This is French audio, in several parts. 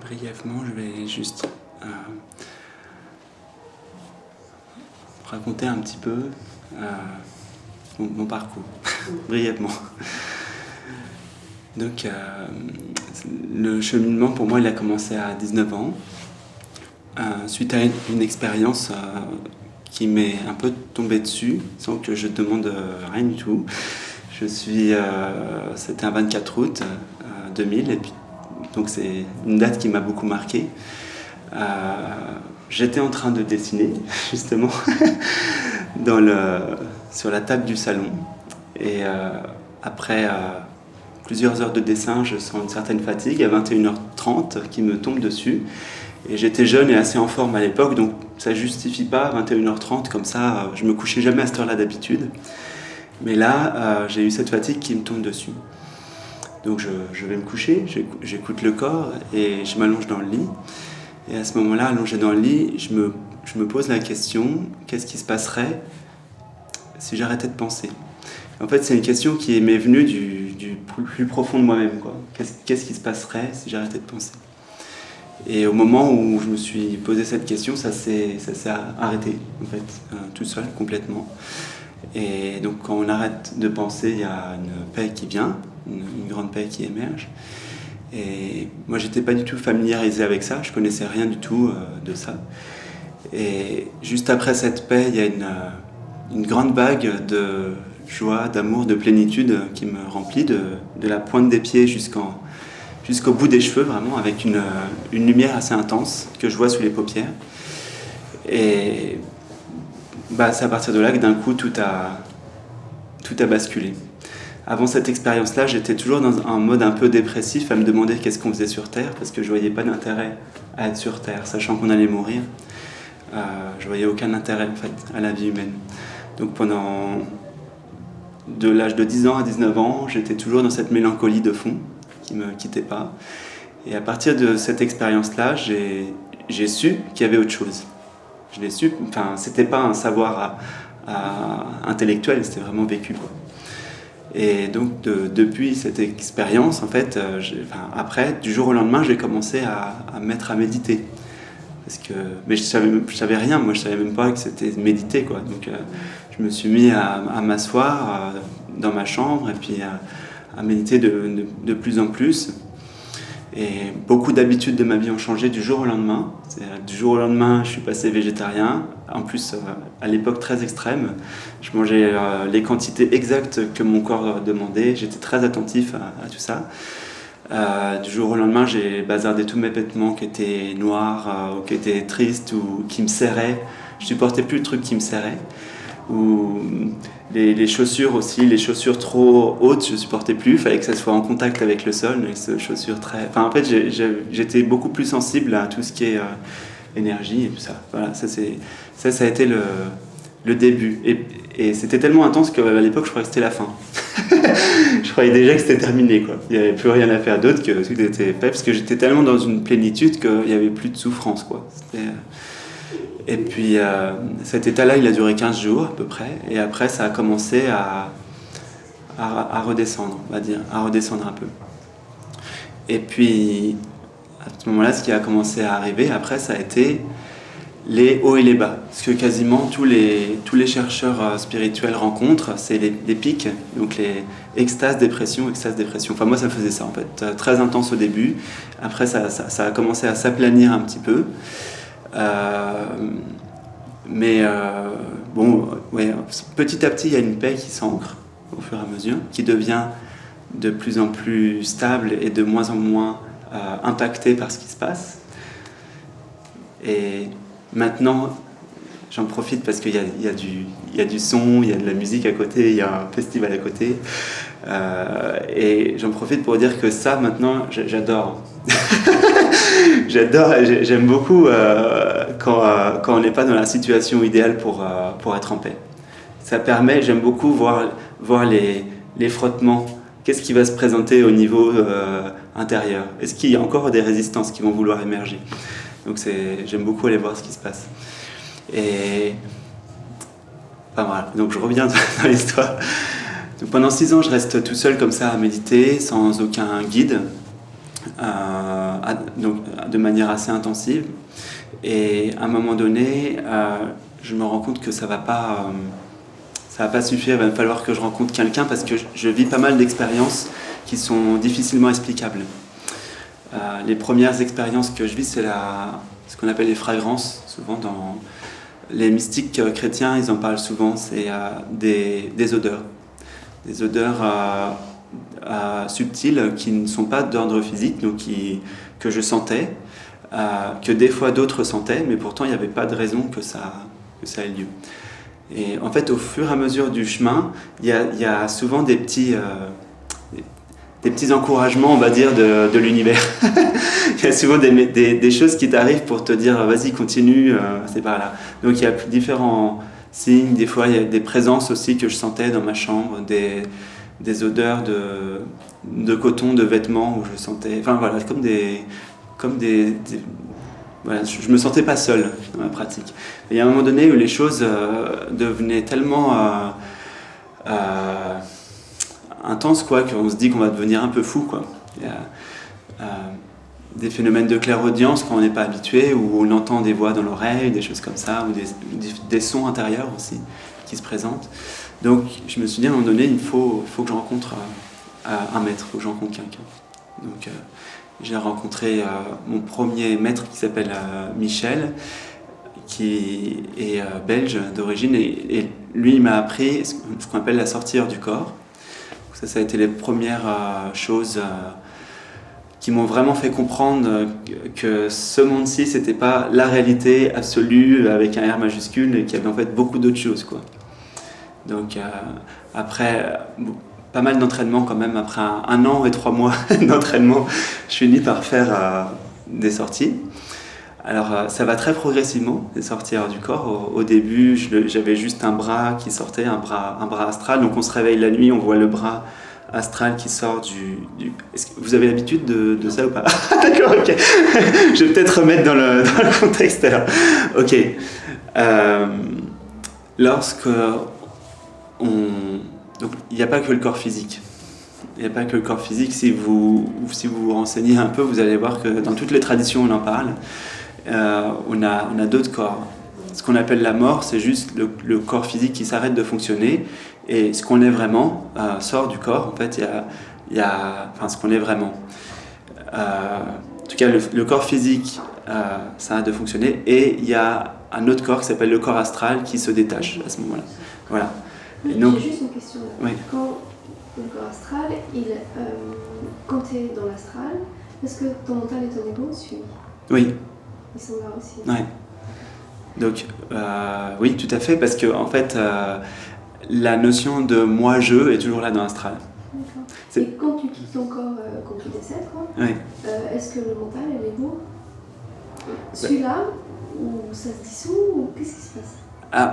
Brièvement, je vais juste raconter un petit peu mon parcours, brièvement. Donc, le cheminement, pour moi, il a commencé à 19 ans, suite à une expérience qui m'est un peu tombée dessus, sans que je demande rien du tout. C'était un 24 août 2000, et puis, donc c'est une date qui m'a beaucoup marqué. J'étais en train de dessiner, justement, sur la table du salon. Et après plusieurs heures de dessin, je sens une certaine fatigue. À 21h30 qui me tombe dessus. Et j'étais jeune et assez en forme à l'époque, donc ça ne justifie pas 21h30 comme ça. Je me couchais jamais à cette heure-là d'habitude. Mais là, j'ai eu cette fatigue qui me tombe dessus. Donc je vais me coucher, j'écoute le corps et je m'allonge dans le lit. Et à ce moment-là, allongé dans le lit, je me pose la question, qu'est-ce qui se passerait si j'arrêtais de penser ? En fait, c'est une question qui m'est venue du plus profond de moi-même, quoi. Qu'est-ce qui se passerait si j'arrêtais de penser ? Et au moment où je me suis posé cette question, ça s'est arrêté, en fait, tout seul, complètement. Et donc, quand on arrête de penser, il y a une paix qui vient, une grande paix qui émerge. Et moi, j'étais pas du tout familiarisé avec ça, je connaissais rien du tout de ça. Et juste après cette paix, il y a une grande vague de joie, d'amour, de plénitude qui me remplit de la pointe des pieds jusqu'au bout des cheveux, vraiment, avec une lumière assez intense que je vois sous les paupières. Et c'est à partir de là que d'un coup, tout a basculé. Avant cette expérience-là, j'étais toujours dans un mode un peu dépressif, à me demander qu'est-ce qu'on faisait sur Terre, parce que je voyais pas d'intérêt à être sur Terre, sachant qu'on allait mourir. Je voyais aucun intérêt, en fait, à la vie humaine. Donc de l'âge de 10 ans à 19 ans, j'étais toujours dans cette mélancolie de fond qui me quittait pas. Et à partir de cette expérience-là, j'ai su qu'il y avait autre chose. Je l'ai su, enfin, c'était pas un savoir intellectuel, c'était vraiment vécu, quoi. Et donc depuis cette expérience, en fait, après, du jour au lendemain, j'ai commencé à me mettre à méditer. Mais je savais rien, moi je savais même pas que c'était méditer, quoi. Donc je me suis mis à m'asseoir dans ma chambre et puis à méditer de plus en plus. Et beaucoup d'habitudes de ma vie ont changé du jour au lendemain. Du jour au lendemain, je suis passé végétarien. En plus, à l'époque très extrême. Je mangeais les quantités exactes que mon corps demandait. J'étais très attentif à tout ça. Du jour au lendemain, j'ai bazardé tous mes vêtements qui étaient noirs, ou qui étaient tristes, ou qui me serraient. Je supportais plus le truc qui me serrait. Ou les chaussures aussi, les chaussures trop hautes, je supportais plus. Il fallait que ça soit en contact avec le sol, avec ces chaussures très... Enfin, en fait, j'étais beaucoup plus sensible à tout ce qui est énergie et tout ça. Voilà, ça a été le début. Et c'était tellement intense qu'à l'époque, je croyais que c'était la fin. Je croyais déjà que c'était terminé, quoi. Il n'y avait plus rien à faire d'autre que tout était fait, parce que j'étais tellement dans une plénitude qu'il n'y avait plus de souffrance, quoi. Et puis cet état-là, il a duré 15 jours à peu près, et après ça a commencé à redescendre, on va dire, à redescendre un peu. Et puis à ce moment-là, ce qui a commencé à arriver après, ça a été les hauts et les bas. Ce que quasiment tous les chercheurs spirituels rencontrent, c'est les pics, donc les extase, dépression. Enfin moi ça me faisait ça en fait, très intense au début, après ça a commencé à s'aplanir un petit peu. Petit à petit, il y a une paix qui s'ancre au fur et à mesure, qui devient de plus en plus stable et de moins en moins impactée par ce qui se passe. Et maintenant, j'en profite parce qu'il y a du son, il y a de la musique à côté, il y a un festival à côté. Et j'en profite pour dire que ça, maintenant, j'adore. J'aime beaucoup quand on n'est pas dans la situation idéale pour être en paix. Ça permet, j'aime beaucoup voir les frottements. Qu'est-ce qui va se présenter au niveau intérieur ? Est-ce qu'il y a encore des résistances qui vont vouloir émerger ? Donc j'aime beaucoup aller voir ce qui se passe. Et voilà. Donc je reviens dans l'histoire. Donc pendant 6 ans, je reste tout seul comme ça à méditer, sans aucun guide. donc de manière assez intensive. Et à un moment donné, je me rends compte que ça va pas suffire. Il va falloir que je rencontre quelqu'un parce que je vis pas mal d'expériences qui sont difficilement explicables. Les premières expériences que je vis, c'est ce qu'on appelle les fragrances. Souvent, dans les mystiques chrétiens, ils en parlent souvent. C'est des odeurs. Des odeurs subtiles qui ne sont pas d'ordre physique, donc que je sentais, que des fois d'autres sentaient, mais pourtant il n'y avait pas de raison que ça ait lieu. Et en fait, au fur et à mesure du chemin, il y a souvent des petits encouragements, on va dire, de l'univers. Il y a souvent des choses qui t'arrivent pour te dire vas-y, continue, c'est par là. Donc il y a différents signes, des fois il y a des présences aussi que je sentais dans ma chambre, des odeurs de coton, de vêtements où je sentais, enfin voilà, voilà, je me sentais pas seul dans ma pratique. Et il y a un moment donné où les choses devenaient tellement intenses, quoi, qu'on se dit qu'on va devenir un peu fou, quoi. Il y a des phénomènes de clairaudience quand on n'est pas habitué, où on entend des voix dans l'oreille, des choses comme ça, ou des sons intérieurs aussi qui se présentent. Donc je me suis dit à un moment donné, il faut que je rencontre un maître, il faut que je rencontre quelqu'un. Donc j'ai rencontré mon premier maître qui s'appelle Michel, qui est belge d'origine, et lui il m'a appris ce qu'on appelle la sortie hors du corps. Ça a été les premières choses qui m'ont vraiment fait comprendre que ce monde-ci, c'était pas la réalité absolue avec un R majuscule, et qu'il y avait en fait beaucoup d'autres choses, quoi. Donc après pas mal d'entraînement quand même, après un an et 3 mois d'entraînement, je finis par faire des sorties. Alors ça va très progressivement, les sorties hors du corps. Au début, j'avais juste un bras qui sortait, un bras astral. Donc on se réveille la nuit, on voit le bras astral qui sort du... Est-ce que vous avez l'habitude de ça ou pas? D'accord, ok. Je vais peut-être remettre dans le contexte alors. Ok. Lorsque donc il n'y a pas que le corps physique. Il n'y a pas que le corps physique. Si vous vous renseignez un peu, vous allez voir que dans toutes les traditions, on en parle. On a d'autres corps. Ce qu'on appelle la mort, c'est juste le corps physique qui s'arrête de fonctionner, et ce qu'on est vraiment sort du corps. En fait, il y a ce qu'on est vraiment. En tout cas, le corps physique s'arrête de fonctionner, et il y a un autre corps qui s'appelle le corps astral qui se détache à ce moment-là. Voilà. Et donc, j'ai juste une question là. Oui. Quand le corps astral, quand tu es dans l'astral, est-ce que ton mental et ton ego suivent? Oui. Ils sont là aussi. Ouais. Donc, oui, tout à fait, parce que en fait, la notion de moi-je est toujours là dans l'astral. D'accord. Et quand tu quittes ton corps, quand tu décèdes, oui. Est-ce que le mental et l'ego suivent là, ou ça se dissout, ou qu'est-ce qui se passe?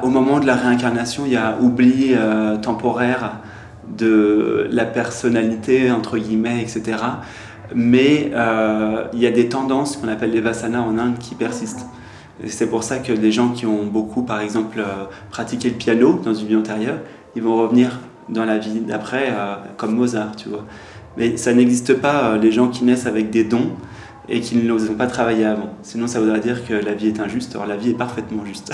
Au moment de la réincarnation, il y a oubli temporaire de la personnalité, entre guillemets, etc. Mais il y a des tendances qu'on appelle les vasanas en Inde qui persistent. Et c'est pour ça que les gens qui ont beaucoup, par exemple, pratiqué le piano dans une vie antérieure, ils vont revenir dans la vie d'après comme Mozart, tu vois. Mais ça n'existe pas, les gens qui naissent avec des dons et qui ne les ont pas travaillé avant. Sinon, ça voudrait dire que la vie est injuste. Or, la vie est parfaitement juste.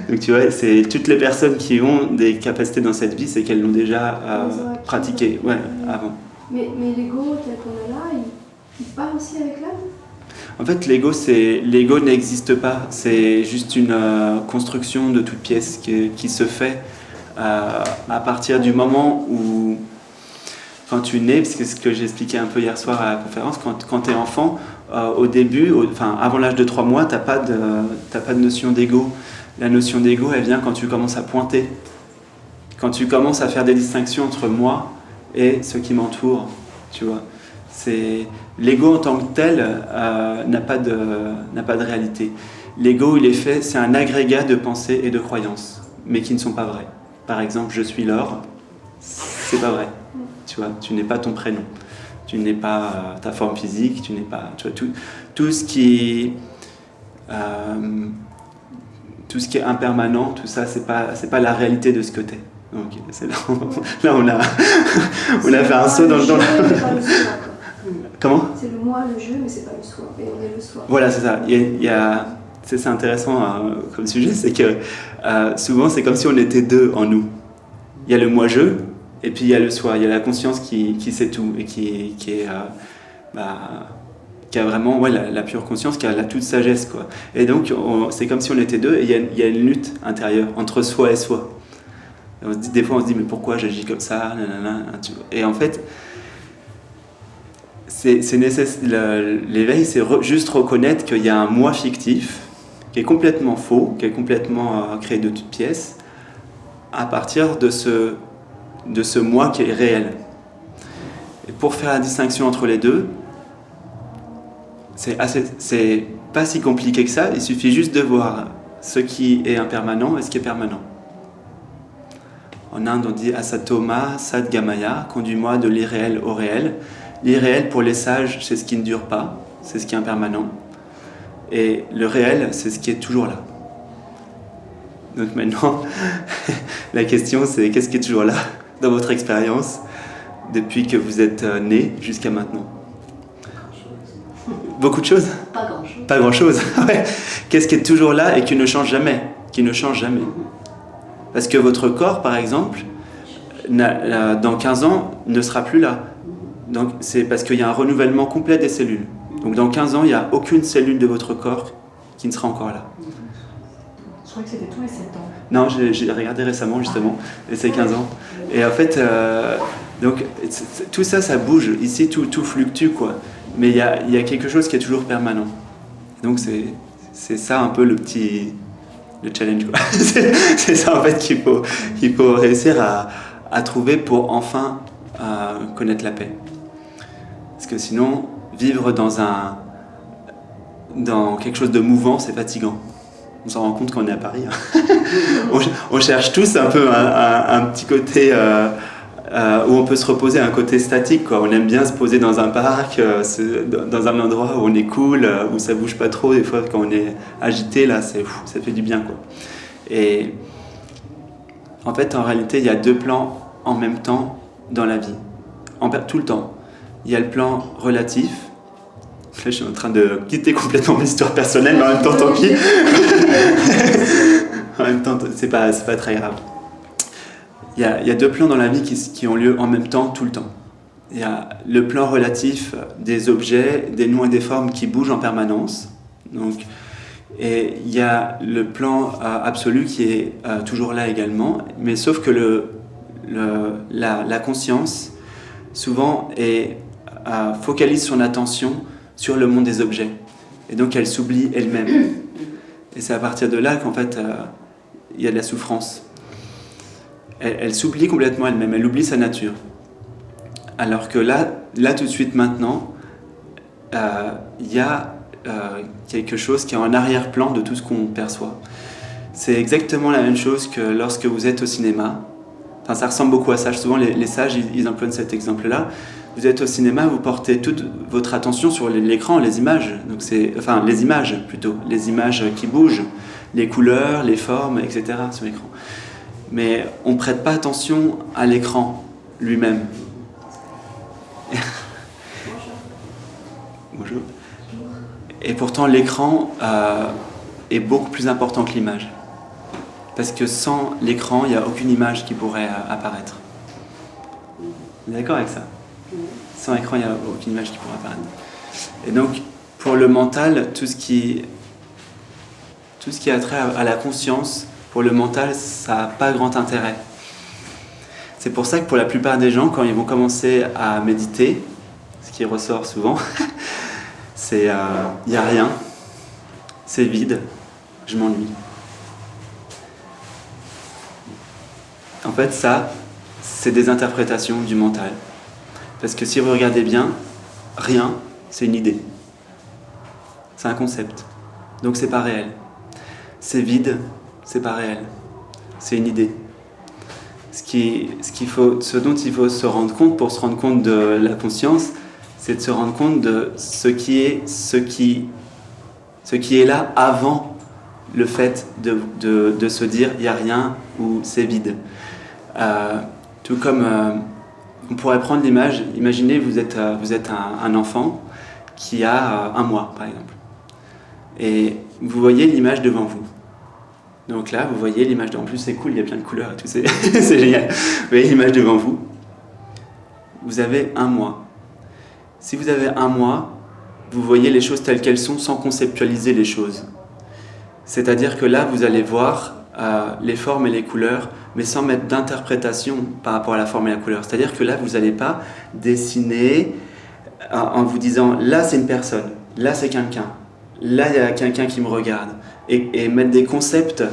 Donc, tu vois, c'est toutes les personnes qui ont des capacités dans cette vie, c'est qu'elles l'ont déjà pratiqué avant. Mais l'ego tel qu'on est là, il part aussi avec l'âme? En fait, l'ego n'existe pas. C'est juste une construction de toute pièce qui se fait à partir du moment où, quand tu nais, parce que c'est ce que j'ai expliqué un peu hier soir à la conférence, quand tu es enfant, au début, avant l'âge de 3 mois, t'as pas de notion d'ego. La notion d'ego, elle vient quand tu commences à pointer. Quand tu commences à faire des distinctions entre moi et ceux qui m'entourent, tu vois. L'ego en tant que tel n'a pas de réalité. L'ego, c'est un agrégat de pensées et de croyances, mais qui ne sont pas vraies. Par exemple, je suis l'or, c'est pas vrai. Tu vois, tu n'es pas ton prénom, tu n'es pas ta forme physique, tu n'es pas, tu vois, tout ce qui est impermanent, tout ça, c'est pas la réalité de ce que t'es. Donc c'est là on a fait un saut dans le. Comment ? C'est le moi, le je, mais c'est pas le soi. Et on est le soi. Voilà, c'est ça. C'est intéressant comme sujet, c'est que souvent c'est comme si on était deux en nous. Il y a le moi-je, et puis il y a le soi. Il y a la conscience qui sait tout et qui a vraiment la pure conscience, qui a la toute sagesse, quoi. Et donc c'est comme si on était deux, et il y a une lutte intérieure entre soi et soi. Et des fois on se dit mais pourquoi j'agis comme ça, nanana, et en fait c'est nécessaire. L'éveil, c'est juste reconnaître qu'il y a un moi fictif qui est complètement faux, qui est complètement créé de toutes pièces, à partir de ce moi qui est réel. Et pour faire la distinction entre les deux, c'est pas si compliqué que ça. Il suffit juste de voir ce qui est impermanent et ce qui est permanent. En Inde, on dit Asatoma Sadgamaya, conduis-moi de l'irréel au réel. L'irréel, pour les sages, c'est ce qui ne dure pas, c'est ce qui est impermanent. Et le réel, c'est ce qui est toujours là. Donc maintenant, la question, c'est qu'est-ce qui est toujours là dans votre expérience depuis que vous êtes né jusqu'à maintenant ? Beaucoup de choses ? Pas grand-chose. Pas grand-chose. Ouais. Qu'est-ce qui est toujours là et qui ne change jamais ? Qui ne change jamais. Parce que votre corps, par exemple, dans 15 ans, ne sera plus là. Donc, c'est parce qu'il y a un renouvellement complet des cellules. Donc dans 15 ans, il n'y a aucune cellule de votre corps qui ne sera encore là. Je crois que c'était tous les 7 ans. Non, j'ai regardé récemment justement, et c'est 15 ans. Et en fait, donc, tout ça, ça bouge. Ici, tout fluctue, quoi. Mais il y a quelque chose qui est toujours permanent. Donc c'est ça un peu le challenge, quoi. C'est ça en fait qu'il faut réussir à trouver pour enfin connaître la paix. Parce que sinon, vivre dans quelque chose de mouvant, c'est fatigant. On s'en rend compte quand on est à Paris. On cherche tous un peu un petit côté où on peut se reposer, un côté statique, quoi. On aime bien se poser dans un parc, dans un endroit où on est cool, où ça bouge pas trop. Des fois, quand on est agité, là, ça fait du bien, quoi. Et en fait, en réalité, il y a deux plans en même temps dans la vie, tout le temps. Il y a le plan relatif. Là, je suis en train de quitter complètement mon histoire personnelle, mais en même temps, tant pis. En même temps, c'est pas très grave. Il y a deux plans dans la vie qui ont lieu en même temps, tout le temps. Il y a le plan relatif des objets, des noms et des formes qui bougent en permanence. Donc, et il y a le plan absolu qui est toujours là également, mais sauf que la conscience, souvent, focalise son attention sur le monde des objets. Et donc elle s'oublie elle-même. Et c'est à partir de là qu'en fait, il y a de la souffrance. Elle s'oublie complètement elle-même, elle oublie sa nature. Alors que là tout de suite maintenant, il y a quelque chose qui est en arrière-plan de tout ce qu'on perçoit. C'est exactement la même chose que lorsque vous êtes au cinéma. Enfin, ça ressemble beaucoup à ça. Souvent, les sages, ils emploient cet exemple-là. Vous êtes au cinéma, vous portez toute votre attention sur l'écran, les images. Donc les images plutôt, les images qui bougent, les couleurs, les formes, etc. sur l'écran. Mais on ne prête pas attention à l'écran lui-même. Bonjour. Et pourtant, l'écran est beaucoup plus important que l'image. Parce que sans l'écran, il n'y a aucune image qui pourrait apparaître. Vous êtes d'accord avec ça ? Sans écran, il n'y a aucune image qui pourrait apparaître. Et donc, pour le mental, tout ce qui a trait à la conscience, pour le mental, ça n'a pas grand intérêt. C'est pour ça que pour la plupart des gens, quand ils vont commencer à méditer, ce qui ressort souvent, c'est il n'y a rien, c'est vide, je m'ennuie. En fait, ça, c'est des interprétations du mental. Parce que si vous regardez bien, rien, c'est une idée. C'est un concept. Donc c'est pas réel. C'est vide, c'est pas réel. C'est une idée. Ce dont il faut se rendre compte pour se rendre compte de la conscience, c'est de se rendre compte de ce qui est là avant le fait de se dire il n'y a rien ou c'est vide. Tout comme on pourrait prendre l'image, imaginez vous êtes un enfant qui a 1 mois par exemple. Et vous voyez l'image devant vous. Donc là, vous voyez l'image devant vous. En plus, c'est cool, il y a plein de couleurs et tout, c'est génial. Vous voyez l'image devant vous. Vous avez 1 mois. Si vous avez 1 mois, vous voyez les choses telles qu'elles sont sans conceptualiser les choses. C'est-à-dire que là, vous allez voir les formes et les couleurs, mais sans mettre d'interprétation par rapport à la forme et la couleur. C'est-à-dire que là, vous n'allez pas dessiner en vous disant là, c'est une personne, là, c'est quelqu'un, là, il y a quelqu'un qui me regarde, et mettre des concepts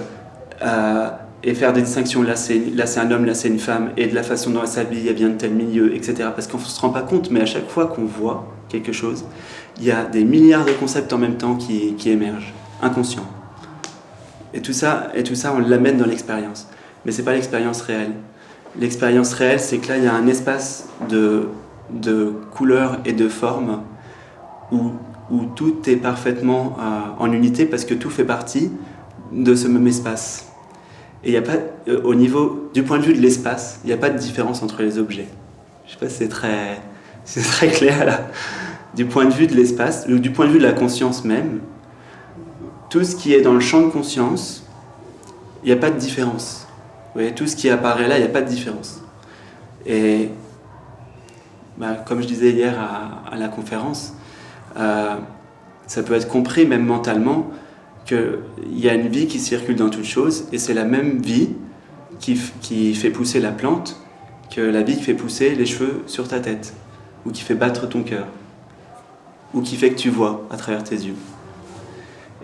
et faire des distinctions. Là, c'est un homme, là, c'est une femme, et de la façon dont elle s'habille, elle vient de tel milieu, etc. Parce qu'on ne se rend pas compte, mais à chaque fois qu'on voit quelque chose, il y a des milliards de concepts en même temps qui émergent, inconscients. Et tout ça, on l'amène dans l'expérience. Mais ce n'est pas l'expérience réelle. L'expérience réelle, c'est que là, il y a un espace de couleurs et de formes où tout est parfaitement en unité parce que tout fait partie de ce même espace. Et il n'y a pas, au niveau, du point de vue de l'espace, il n'y a pas de différence entre les objets. Je ne sais pas si c'est très clair là. Du point de vue de l'espace, ou du point de vue de la conscience même, tout ce qui est dans le champ de conscience, il n'y a pas de différence. Vous voyez, tout ce qui apparaît là, il n'y a pas de différence. Et comme je disais hier à la conférence, ça peut être compris même mentalement qu'il y a une vie qui circule dans toute chose, et c'est la même vie qui fait pousser la plante que la vie qui fait pousser les cheveux sur ta tête, ou qui fait battre ton cœur, ou qui fait que tu vois à travers tes yeux.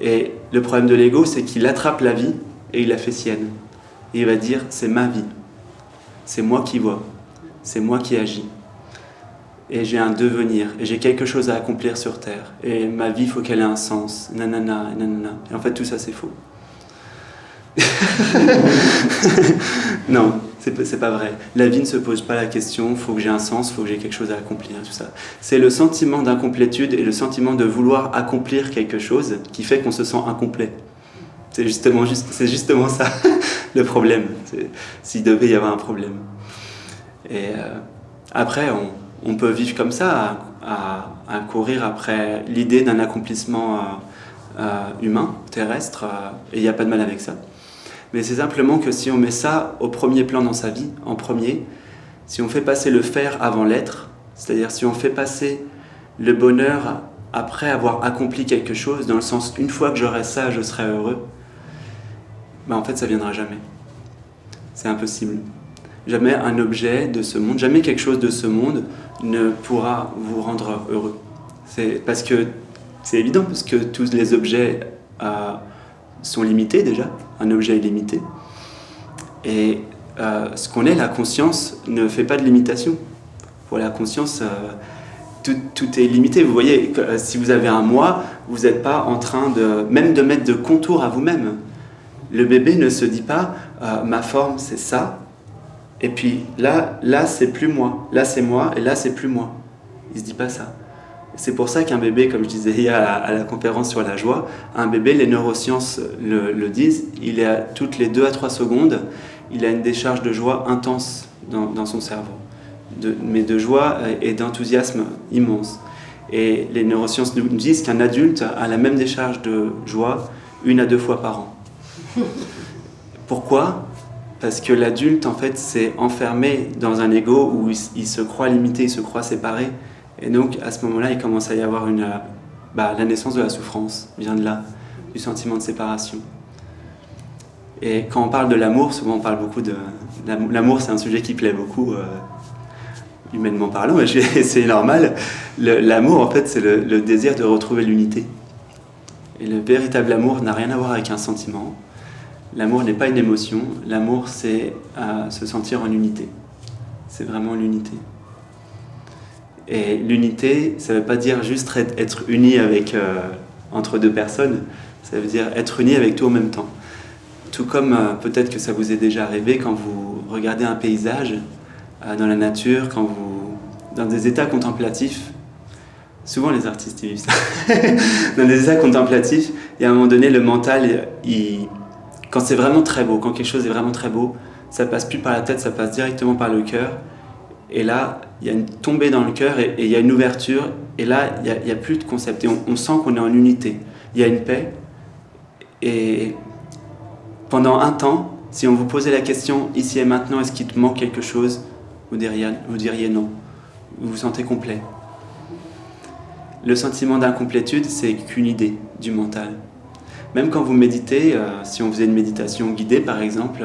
Et le problème de l'ego, c'est qu'il attrape la vie et il la fait sienne. Et il va dire, c'est ma vie, c'est moi qui vois, c'est moi qui agis. Et j'ai un devenir, et j'ai quelque chose à accomplir sur Terre. Et ma vie, il faut qu'elle ait un sens, nanana, nanana. Et en fait, tout ça, c'est faux. Non, c'est pas vrai. La vie ne se pose pas la question, il faut que j'ai un sens, il faut que j'ai quelque chose à accomplir, tout ça. C'est le sentiment d'incomplétude et le sentiment de vouloir accomplir quelque chose qui fait qu'on se sent incomplet. C'est justement ça, le problème, s'il devait y avoir un problème. Et après, on peut vivre comme ça, à courir après l'idée d'un accomplissement humain, terrestre, et il n'y a pas de mal avec ça. Mais c'est simplement que si on met ça au premier plan dans sa vie, en premier, si on fait passer le faire avant l'être, c'est-à-dire si on fait passer le bonheur après avoir accompli quelque chose, dans le sens une fois que j'aurai ça, je serai heureux, en fait ça ne viendra jamais. C'est impossible. Jamais un objet de ce monde, jamais quelque chose de ce monde ne pourra vous rendre heureux. C'est évident, parce que tous les objets sont limités déjà. Un objet est limité. Et ce qu'on est, la conscience, ne fait pas de limitation. Pour la conscience, tout est limité. Vous voyez, si vous avez un moi, vous n'êtes pas en train même de mettre de contours à vous-même. Le bébé ne se dit pas ma forme c'est ça, et puis là c'est plus moi, là c'est moi, et là c'est plus moi. Il se dit pas ça. C'est pour ça qu'un bébé, comme je disais hier à la conférence sur la joie, un bébé, les neurosciences le disent, il est toutes les 2 à 3 secondes, il a une décharge de joie intense dans son cerveau, mais de joie et d'enthousiasme immense. Et les neurosciences nous disent qu'un adulte a la même décharge de joie 1 à 2 fois par an. Pourquoi ? Parce que l'adulte, en fait, s'est enfermé dans un ego où il se croit limité, il se croit séparé. Et donc, à ce moment-là, il commence à y avoir la naissance de la souffrance, vient de là, du sentiment de séparation. Et quand on parle de l'amour, souvent on parle beaucoup de... L'amour, c'est un sujet qui plaît beaucoup, humainement parlant, mais c'est normal. L'amour, en fait, c'est le désir de retrouver l'unité. Et le véritable amour n'a rien à voir avec un sentiment. L'amour n'est pas une émotion. L'amour, c'est se sentir en unité. C'est vraiment l'unité. Et l'unité, ça ne veut pas dire juste être uni entre 2 personnes. Ça veut dire être uni avec tout en même temps. Tout comme peut-être que ça vous est déjà arrivé quand vous regardez un paysage dans la nature, dans des états contemplatifs. Souvent les artistes ils vivent ça. Dans des états contemplatifs, et à un moment donné, le mental, quand c'est vraiment très beau, quand quelque chose est vraiment très beau, ça passe plus par la tête, ça passe directement par le cœur, Et là, il y a une tombée dans le cœur et il y a une ouverture. Et là, il n'y a plus de concept. Et on sent qu'on est en unité. Il y a une paix. Et pendant un temps, si on vous posait la question, ici et maintenant, est-ce qu'il te manque quelque chose, vous diriez non. Vous vous sentez complet. Le sentiment d'incomplétude, c'est qu'une idée du mental. Même quand vous méditez, si on faisait une méditation guidée par exemple,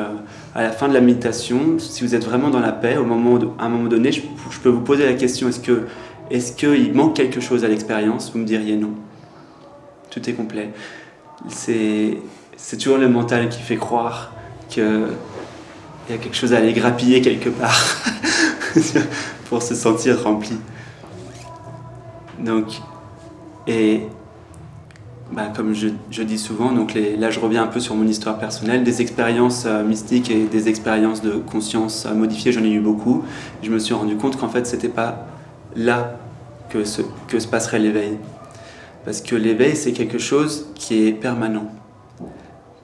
à la fin de la méditation, si vous êtes vraiment dans la paix, à un moment donné, je peux vous poser la question, est-ce qu'il manque quelque chose à l'expérience? Vous me diriez non. Tout est complet. C'est toujours le mental qui fait croire qu'il y a quelque chose à aller grappiller quelque part pour se sentir rempli. Donc, comme je dis souvent, donc là je reviens un peu sur mon histoire personnelle, des expériences mystiques et des expériences de conscience modifiées, j'en ai eu beaucoup. Je me suis rendu compte qu'en fait c'était pas là que se passerait l'éveil. Parce que l'éveil c'est quelque chose qui est permanent.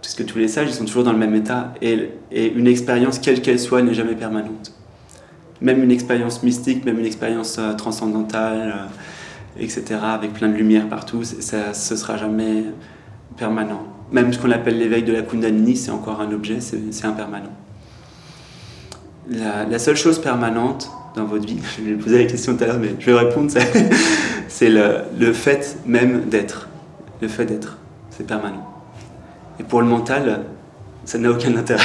Parce que tous les sages ils sont toujours dans le même état et une expérience quelle qu'elle soit n'est jamais permanente. Même une expérience mystique, même une expérience transcendantale, etc., avec plein de lumière partout, ce sera jamais permanent. Même ce qu'on appelle l'éveil de la Kundalini, c'est encore un objet, c'est impermanent. La seule chose permanente dans votre vie, je vais vous poser la question tout à l'heure, mais je vais répondre, c'est le fait même d'être. Le fait d'être, c'est permanent. Et pour le mental, ça n'a aucun intérêt.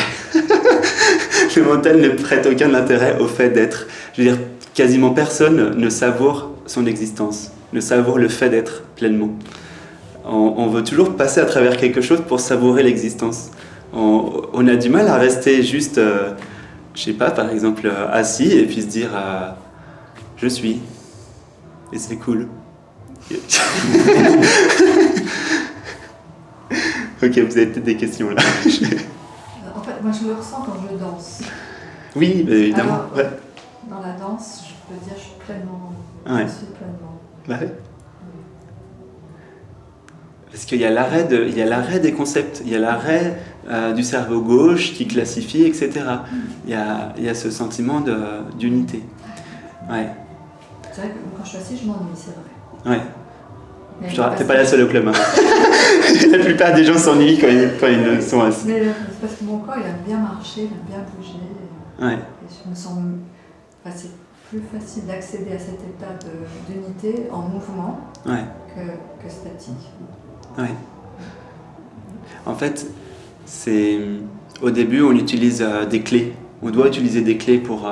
Le mental ne prête aucun intérêt au fait d'être. Je veux dire, quasiment personne ne savoure son existence, ne savoure le fait d'être pleinement. On veut toujours passer à travers quelque chose pour savourer l'existence. On a du mal à rester juste, je sais pas, par exemple, assis et puis se dire je suis. Et c'est cool. Ok, vous avez peut-être des questions là. En fait, moi je le ressens quand je danse. Oui, évidemment. Alors, dans la danse, je peux dire je suis pleinement. Ouais. Je suis pleinement. Bah ouais. Parce qu'il y a l'arrêt des concepts, il y a l'arrêt du cerveau gauche qui classifie, etc. Il y a ce sentiment d'unité. Ouais. C'est vrai que quand je suis assise, je m'ennuie, c'est vrai. Ouais. T'es pas la seule au club. Hein. La plupart des gens s'ennuient quand ils sont assis. Mais c'est parce que mon corps, il aime bien marcher, il aime bien bouger. Ouais. Et je me sens... Enfin, c'est plus facile d'accéder à cet état d'unité en mouvement que statique. Ouais. En fait, au début, on utilise des clés. On doit utiliser des clés pour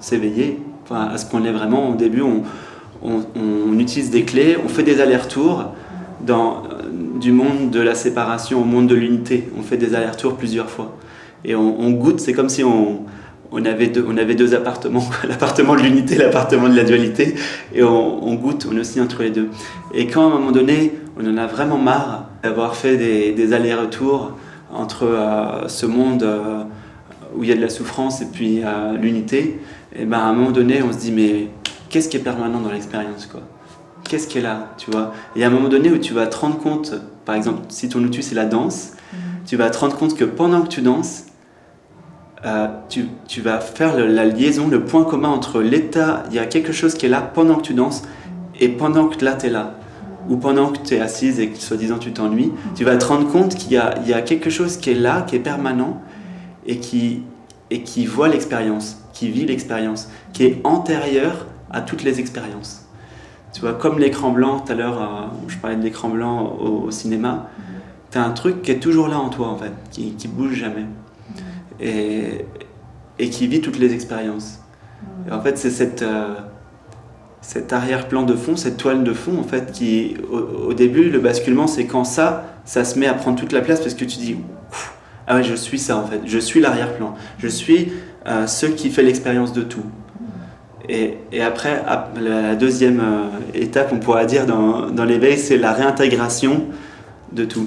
s'éveiller, à ce qu'on est vraiment. Au début, on utilise des clés, on fait des allers-retours du monde de la séparation au monde de l'unité. On fait des allers-retours plusieurs fois. Et on goûte, c'est comme si on avait deux appartements, l'appartement de l'unité, l'appartement de la dualité, et on goûte, on oscille entre les deux. Et quand à un moment donné, on en a vraiment marre d'avoir fait des allers-retours entre ce monde où il y a de la souffrance et puis l'unité, et à un moment donné, on se dit mais qu'est-ce qui est permanent dans l'expérience, quoi? Qu'est-ce qui est là, tu vois? Et il y a un moment donné où tu vas te rendre compte, par exemple, si ton outil c'est la danse, tu vas te rendre compte que pendant que tu danses, tu vas faire la liaison, le point commun entre l'état, il y a quelque chose qui est là pendant que tu danses et pendant que là tu es là, ou pendant que tu es assise et que soi-disant tu t'ennuies, tu vas te rendre compte qu'il y a quelque chose qui est là, qui est permanent et qui voit l'expérience, qui vit l'expérience, qui est antérieur à toutes les expériences. Tu vois, comme l'écran blanc, tout à l'heure, où je parlais de l'écran blanc au cinéma, tu as un truc qui est toujours là en toi, en fait, qui bouge jamais. Et qui vit toutes les expériences. Et en fait, c'est cet arrière-plan de fond, cette toile de fond, en fait, qui, au début, le basculement, c'est quand ça se met à prendre toute la place, parce que tu dis, ah ouais, je suis ça, en fait, je suis l'arrière-plan, je suis ce qui fait l'expérience de tout. Et après, la deuxième étape, on pourra dire, dans l'éveil, c'est la réintégration de tout.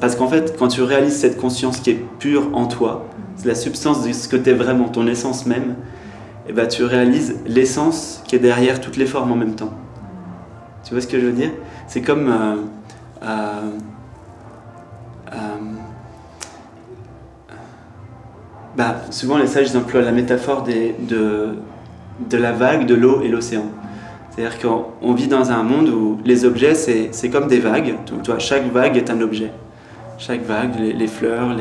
Parce qu'en fait, quand tu réalises cette conscience qui est pure en toi, c'est la substance de ce que tu es vraiment, ton essence même, et tu réalises l'essence qui est derrière toutes les formes en même temps. Tu vois ce que je veux dire? C'est comme Souvent les sages emploient la métaphore de la vague, de l'eau et l'océan. C'est-à-dire qu'on vit dans un monde où les objets, c'est comme des vagues. Chaque vague est un objet. Chaque vague, les fleurs,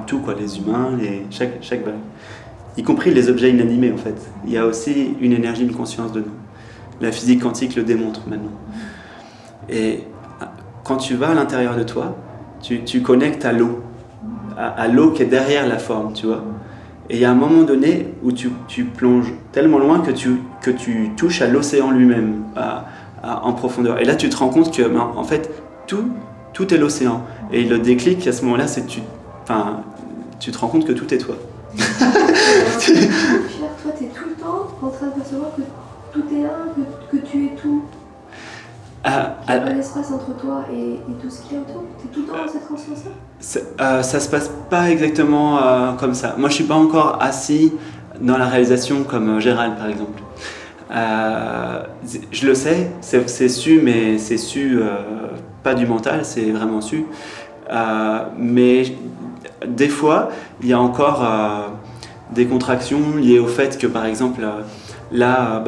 tout quoi, les humains, chaque vague. Y compris les objets inanimés en fait. Il y a aussi une énergie, une conscience de nous. La physique quantique le démontre maintenant. Et quand tu vas à l'intérieur de toi, tu connectes à l'eau. À l'eau qui est derrière la forme, tu vois. Et il y a un moment donné où tu plonges tellement loin que tu touches à l'océan lui-même, en profondeur. Et là, tu te rends compte que, en fait, tout est l'océan. Et le déclic, à ce moment-là, c'est que tu te rends compte que tout est toi. Toi, tu es tout le temps en train de percevoir que tout est un, que tu es tout. Il n'y a pas d'espace entre toi et tout ce qui est autour. Tu es tout le temps dans cette conscience-là. Ça se passe pas exactement comme ça. Moi, je suis pas encore assis dans la réalisation comme Gérald, par exemple. Je le sais, c'est su, mais c'est su pas du mental, c'est vraiment su. Mais des fois, il y a encore des contractions liées au fait que, par exemple, là,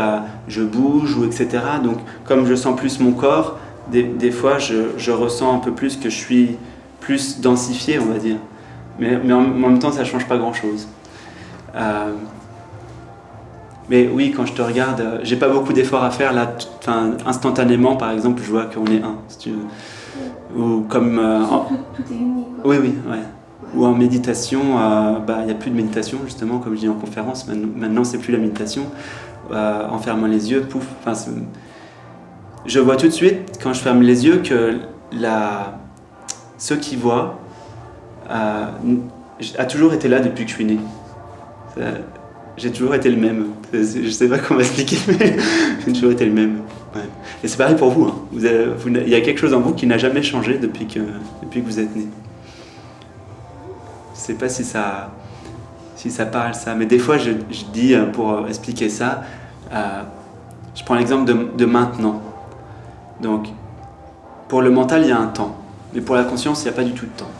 je bouge, ou etc. Donc, comme je sens plus mon corps, des fois, je ressens un peu plus que je suis plus densifié, on va dire. Mais en même temps, ça ne change pas grand-chose. Mais oui, quand je te regarde, j'ai pas beaucoup d'efforts à faire. Là, instantanément, par exemple, je vois qu'on est un, si tu veux. Ou comme... tout est uni, quoi. Oui, ouais. Ou en méditation, il n'y a plus de méditation, justement, comme je dis en conférence. Maintenant, c'est plus la méditation. En fermant les yeux, pouf. Je vois tout de suite, quand je ferme les yeux, que ce qui voit a toujours été là depuis que je suis né. J'ai toujours été le même. Je ne sais pas comment expliquer, mais j'ai toujours été le même. Ouais. Et c'est pareil pour vous. Hein. Il y a quelque chose en vous qui n'a jamais changé depuis que vous êtes né. Je ne sais pas si ça parle, ça. Mais des fois, je dis, pour expliquer ça, je prends l'exemple de maintenant. Donc, pour le mental, il y a un temps. Mais pour la conscience, il n'y a pas du tout de temps.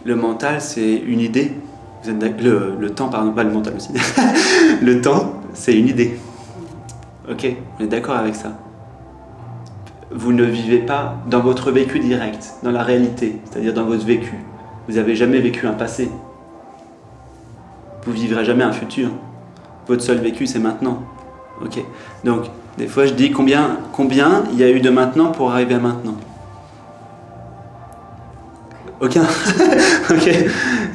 Le mental, c'est une idée. Le temps, pardon, pas le mental aussi. Le temps, c'est une idée. Ok, on est d'accord avec ça. Vous ne vivez pas dans votre vécu direct, dans la réalité, c'est-à-dire dans votre vécu. Vous n'avez jamais vécu un passé. Vous ne vivrez jamais un futur. Votre seul vécu, c'est maintenant. Ok. Donc, des fois, je dis combien il y a eu de maintenant pour arriver à maintenant. Aucun. Ok.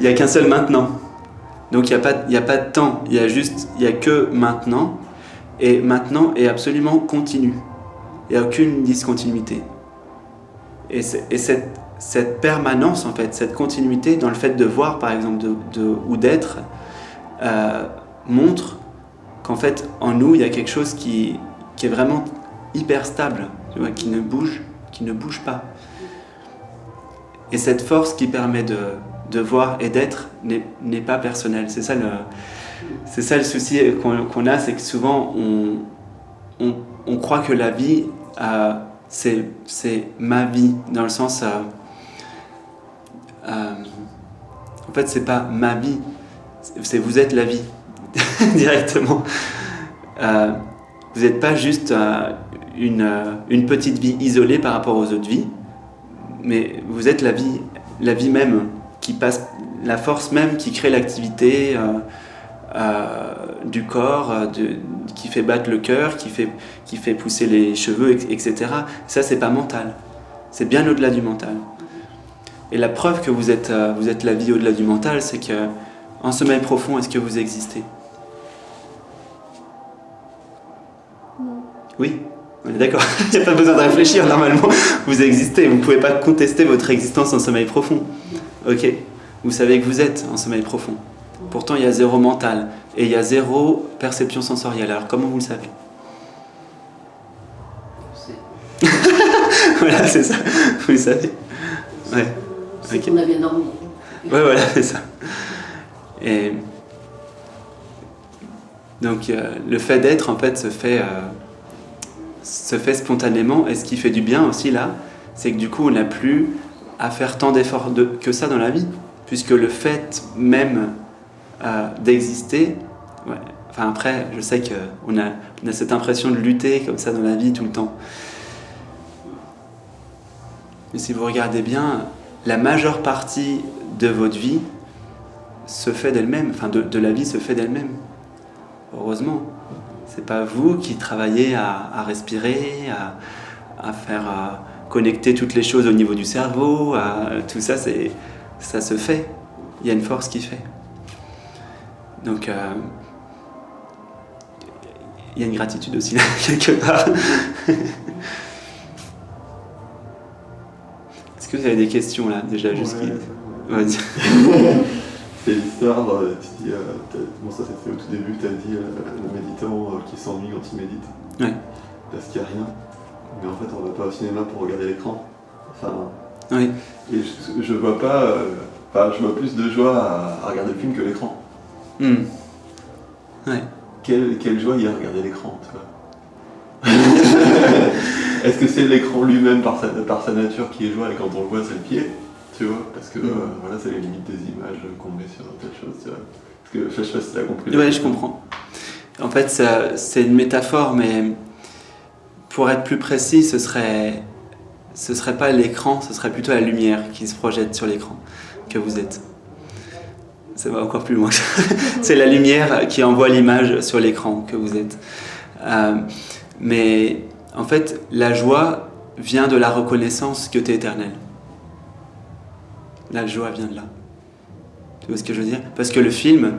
Il n'y a qu'un seul maintenant. Donc, il n'y a pas de temps. Il y a que maintenant. Et maintenant est absolument continu. Il n'y a aucune discontinuité. Et cette permanence, en fait, cette continuité dans le fait de voir, par exemple, ou d'être, montre qu'en fait, en nous, il y a quelque chose qui est vraiment hyper stable, tu vois, qui ne bouge pas. Et cette force qui permet de voir et d'être n'est pas personnelle. C'est ça le souci qu'on a, c'est que souvent, on croit que la vie, c'est ma vie, dans le sens... en fait, c'est pas ma vie, c'est vous êtes la vie, directement. Vous n'êtes pas juste une petite vie isolée par rapport aux autres vies, mais vous êtes la vie même, qui passe, la force même qui crée l'activité du corps, qui fait battre le cœur, qui fait pousser les cheveux, etc. Ça, c'est pas mental, c'est bien au-delà du mental. Et la preuve que vous êtes la vie au-delà du mental, c'est qu'en sommeil profond, est-ce que vous existez ? Non. Oui, on est d'accord. Il n'y a pas besoin de réfléchir, normalement. Vous existez, vous ne pouvez pas contester votre existence en sommeil profond. Ok, vous savez que vous êtes en sommeil profond. Pourtant, il y a zéro mental et il y a zéro perception sensorielle. Alors, comment vous le savez ? Voilà, c'est ça. Vous le savez. Ouais. C'est qu'on a bien dormi. Ouais, voilà, c'est ça. Et donc, le fait d'être, en fait, se fait spontanément. Et ce qui fait du bien aussi, là, c'est que du coup, on n'a plus à faire tant d'efforts que ça dans la vie. Puisque le fait même d'exister. Ouais. Enfin après, je sais qu'on a cette impression de lutter comme ça dans la vie tout le temps. Mais si vous regardez bien, la majeure partie de votre vie se fait d'elle-même, enfin de la vie se fait d'elle-même. Heureusement. C'est pas vous qui travaillez à respirer, à faire connecter toutes les choses au niveau du cerveau, tout ça, ça se fait. Il y a une force qui fait. Donc, il y a une gratitude aussi, quelque part. Est-ce que vous avez des questions, là, déjà, jusqu'ici ? Vas-y. C'est l'histoire, tu dis, bon ça c'était au tout début, tu as dit le méditant qui s'ennuie quand il médite. Ouais. Parce qu'il n'y a rien. Mais en fait on va pas au cinéma pour regarder l'écran. Enfin, oui. Et je vois pas, je vois plus de joie à regarder le film que l'écran. Ouais. Quelle joie il y a à regarder l'écran, tu vois. Est-ce que c'est l'écran lui-même par sa nature qui est joie et quand on le voit c'est le pied? Tu vois, parce que voilà, c'est les limites des images qu'on met sur telle chose, tu vois. Parce que je sais pas si tu as compris. Oui, je comprends. En fait, c'est une métaphore, mais pour être plus précis, ce serait pas l'écran, ce serait plutôt la lumière qui se projette sur l'écran que vous êtes. Ça va encore plus loin. C'est la lumière qui envoie l'image sur l'écran que vous êtes. Mais en fait, la joie vient de la reconnaissance que tu es éternel. La joie vient de là. Tu vois ce que je veux dire ? Parce que le film,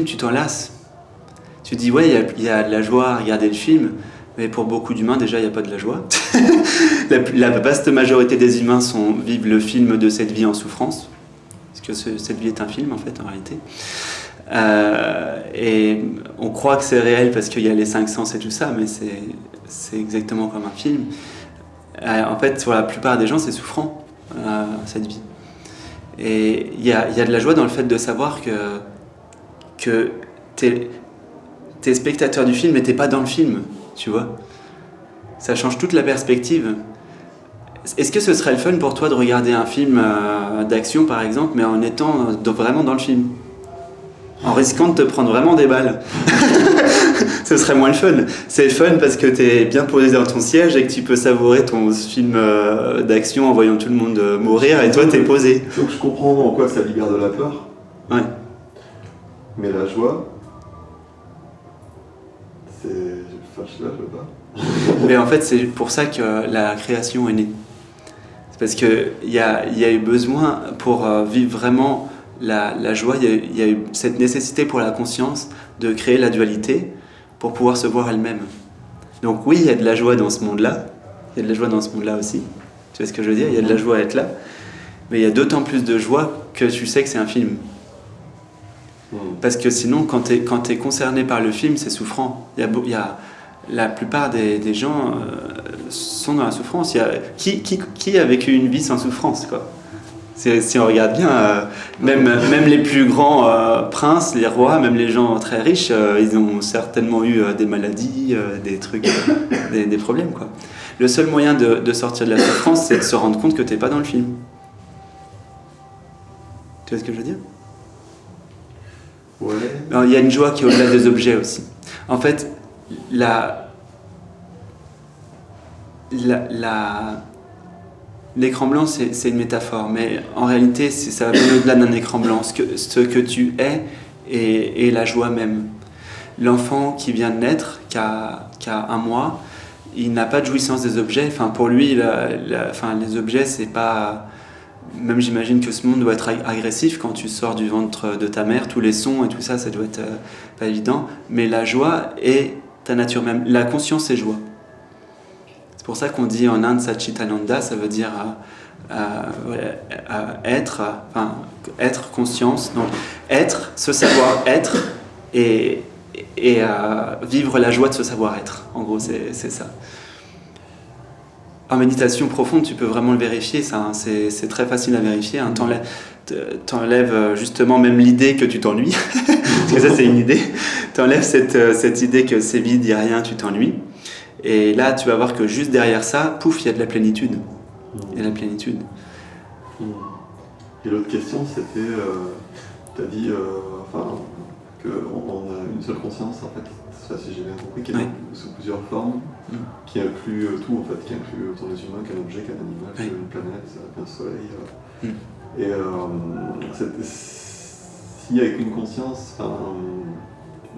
tu t'en lasses. Tu dis, ouais, il y a de la joie à regarder le film, mais pour beaucoup d'humains, déjà, il n'y a pas de la joie. La vaste majorité des humains vivent le film de cette vie en souffrance. Parce que cette vie est un film, en fait, en réalité. Et on croit que c'est réel parce qu'il y a les 5 sens et tout ça, mais c'est exactement comme un film. En fait, pour la plupart des gens, c'est souffrant. Cette vie. Et il y a de la joie dans le fait de savoir que t'es spectateur du film mais t'es pas dans le film, tu vois. Ça change toute la perspective. Est-ce que ce serait le fun pour toi de regarder un film d'action par exemple, mais en étant vraiment dans le film, en risquant de te prendre vraiment des balles? Ce serait moins le fun. C'est le fun parce que t'es bien posé dans ton siège et que tu peux savourer ton film d'action en voyant tout le monde mourir et toi t'es posé. Donc je comprends en quoi ça libère de la peur. Ouais. Mais la joie, c'est... Enfin, je veux pas. Mais en fait c'est pour ça que la création est née. C'est parce qu'il y a eu besoin pour vivre vraiment la joie, il y a eu cette nécessité pour la conscience de créer la dualité pour pouvoir se voir elle-même. Donc oui, il y a de la joie dans ce monde-là, il y a de la joie dans ce monde-là aussi, tu vois ce que je veux dire, il y a de la joie à être là, mais il y a d'autant plus de joie que tu sais que c'est un film. Parce que sinon, quand t'es concerné par le film, c'est souffrant. La plupart des gens sont dans la souffrance. Qui a vécu une vie sans souffrance, quoi ? Si on regarde bien, même les plus grands princes, les rois, même les gens très riches, ils ont certainement eu des maladies, des trucs, des problèmes, quoi. Le seul moyen de sortir de la souffrance, c'est de se rendre compte que t'es pas dans le film. Tu vois ce que je veux dire ? Ouais. Alors, il y a une joie qui est au-delà des objets aussi. En fait, l'écran blanc, c'est une métaphore, mais en réalité, ça va bien au-delà d'un écran blanc. Ce que tu es est la joie même. L'enfant qui vient de naître, qui a 1 mois, il n'a pas de jouissance des objets. Enfin, pour lui, les objets, c'est pas... Même j'imagine que ce monde doit être agressif quand tu sors du ventre de ta mère, tous les sons et tout ça, ça doit être pas évident. Mais la joie est ta nature même. La conscience est joie. C'est pour ça qu'on dit en Inde Satchitananda, ça veut dire être, conscience. Donc être, se savoir être et vivre la joie de se savoir être. En gros, c'est ça. En méditation profonde, tu peux vraiment le vérifier, ça, hein, c'est très facile à vérifier. Hein. T'enlèves justement même l'idée que tu t'ennuies, parce que ça c'est une idée. T'enlèves cette idée que c'est vide, il n'y a rien, tu t'ennuies. Et là, tu vas voir que juste derrière ça, pouf, il y a de la plénitude. Il y a de la plénitude. Et l'autre question, c'était, tu as dit qu'on a une seule conscience, en fait, ça, si j'ai bien compris, qui est sous plusieurs formes, qui inclut tout, en fait, qui inclut autant les humains qu'un objet, qu'un animal, qu'une planète, qu'un soleil. Et s'il y a qu'une conscience,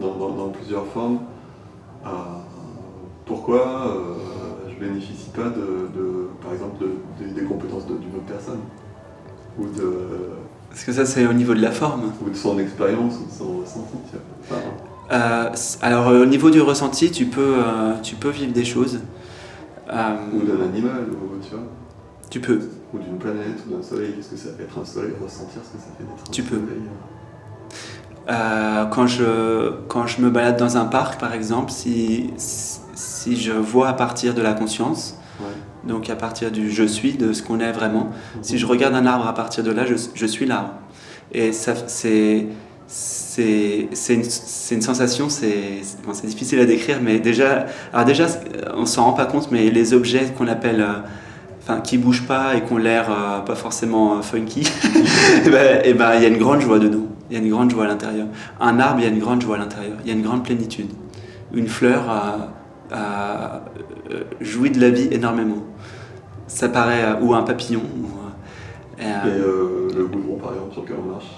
dans plusieurs formes, pourquoi je bénéficie pas par exemple, des compétences d'une autre personne ou Parce que ça, c'est au niveau de la forme. Ou de son expérience, ou de son ressenti. Alors, au niveau du ressenti, tu peux vivre des choses. Ou d'un animal, tu vois. Tu peux. Ou d'une planète, ou d'un soleil. Qu'est-ce que ça fait être un soleil, ressentir ce que ça fait d'être un soleil. Tu peux. Quand je me balade dans un parc, par exemple, si je vois à partir de la conscience, donc à partir du je suis, de ce qu'on est vraiment, si je regarde un arbre à partir de là, je suis l'arbre. Et ça, c'est une sensation, c'est difficile à décrire, mais déjà, on s'en rend pas compte, mais les objets qu'on appelle... qui bougent pas et qui ont l'air pas forcément funky, il y a une grande joie dedans. Il y a une grande joie à l'intérieur. Un arbre, il y a une grande joie à l'intérieur. Il y a une grande plénitude. Une fleur jouit de la vie énormément. Ça paraît... ou un papillon. Le goudron, par exemple, sur lequel on marche.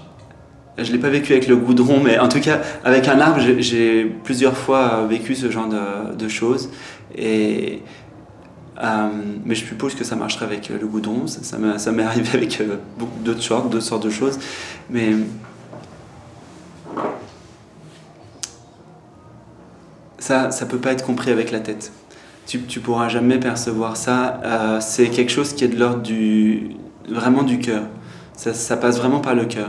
Je ne l'ai pas vécu avec le goudron, mais en tout cas, avec un arbre, j'ai plusieurs fois vécu ce genre de choses. Mais je suppose que ça marcherait avec le goudron. Ça m'est arrivé avec beaucoup d'autres sortes de choses. Mais ça peut pas être compris avec la tête. Tu pourras jamais percevoir ça. C'est quelque chose qui est de l'ordre vraiment du cœur. Ça passe vraiment par le cœur.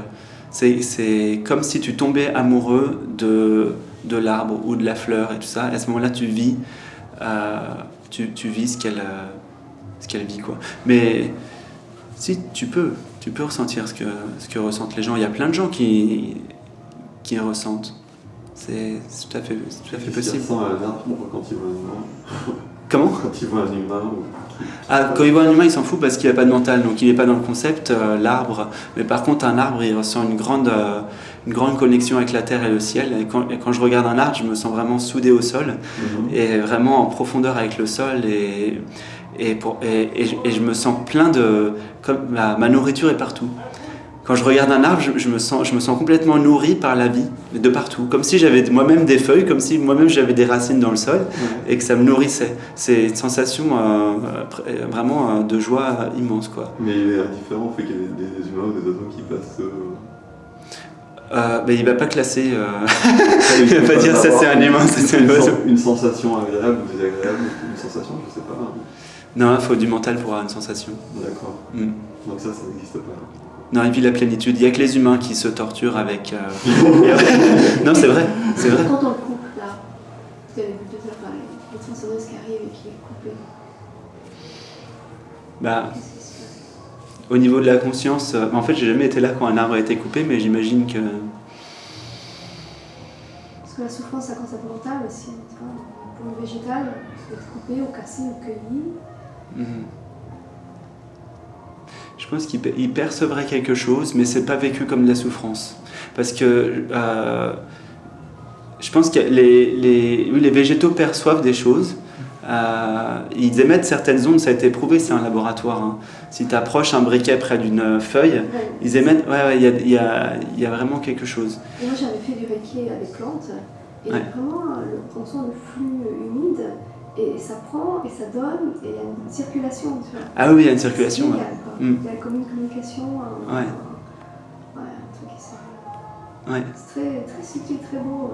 C'est comme si tu tombais amoureux de l'arbre ou de la fleur et tout ça. Et à ce moment-là, tu vis ce qu'elle vit, quoi. Mais si tu peux ressentir ce que ressentent les gens. Il y a plein de gens qui ressentent. C'est tout à fait possible. Ressent un arbre quand il voit un humain. Comment ? Quand il voit un humain. Quand il voit un humain, il s'en fout parce qu'il n'a pas de mental, donc il n'est pas dans le concept, l'arbre. Mais par contre, un arbre, il ressent une grande connexion avec la terre et le ciel. Et quand je regarde un arbre, je me sens vraiment soudé au sol, et vraiment en profondeur avec le sol. Et je me sens plein de... Comme ma nourriture est partout. Quand je regarde un arbre, je me sens complètement nourri par la vie, de partout. Comme si j'avais moi-même des feuilles, comme si moi-même j'avais des racines dans le sol, et que ça me nourrissait. C'est une sensation vraiment de joie immense, quoi. Mais il est indifférent au fait qu'il y ait des humains ou des oiseaux qui passent... il va pas classer... il va pas dire ça c'est un humain, ça c'est un oiseau. Une sensation agréable ou désagréable, une sensation, je sais pas. Non, il faut du mental pour avoir une sensation. D'accord. Donc ça n'existe pas. Non, il vit la plénitude. Il n'y a que les humains qui se torturent avec... Non, c'est vrai. Quand on le coupe, là, tu avais vu tout à l'heure, les tronçonneuses qui arrivent et qui est coupée. Qu'est-ce qui se passe ? Au niveau de la conscience... en fait, j'ai jamais été là quand un arbre a été coupé, mais j'imagine que... Parce que la souffrance, ça concept mental aussi. Tu vois, pour le végétal, ça peut être coupé ou cassé ou cueilli. Je pense qu'il percevrait quelque chose, mais c'est pas vécu comme de la souffrance. Parce que je pense que les végétaux perçoivent des choses. Ils émettent certaines ondes, ça a été prouvé, c'est un laboratoire. Hein. Si tu approches un briquet près d'une feuille, ils émettent. Il y a vraiment quelque chose. Et moi j'avais fait du reiki à des plantes, et vraiment on sent le flux humide. Et ça prend, et ça donne, et il y a une circulation, tu vois. Ah oui, il y a une circulation. Il y a comme une communication, un truc qui s'est... C'est très, très subtil, très beau.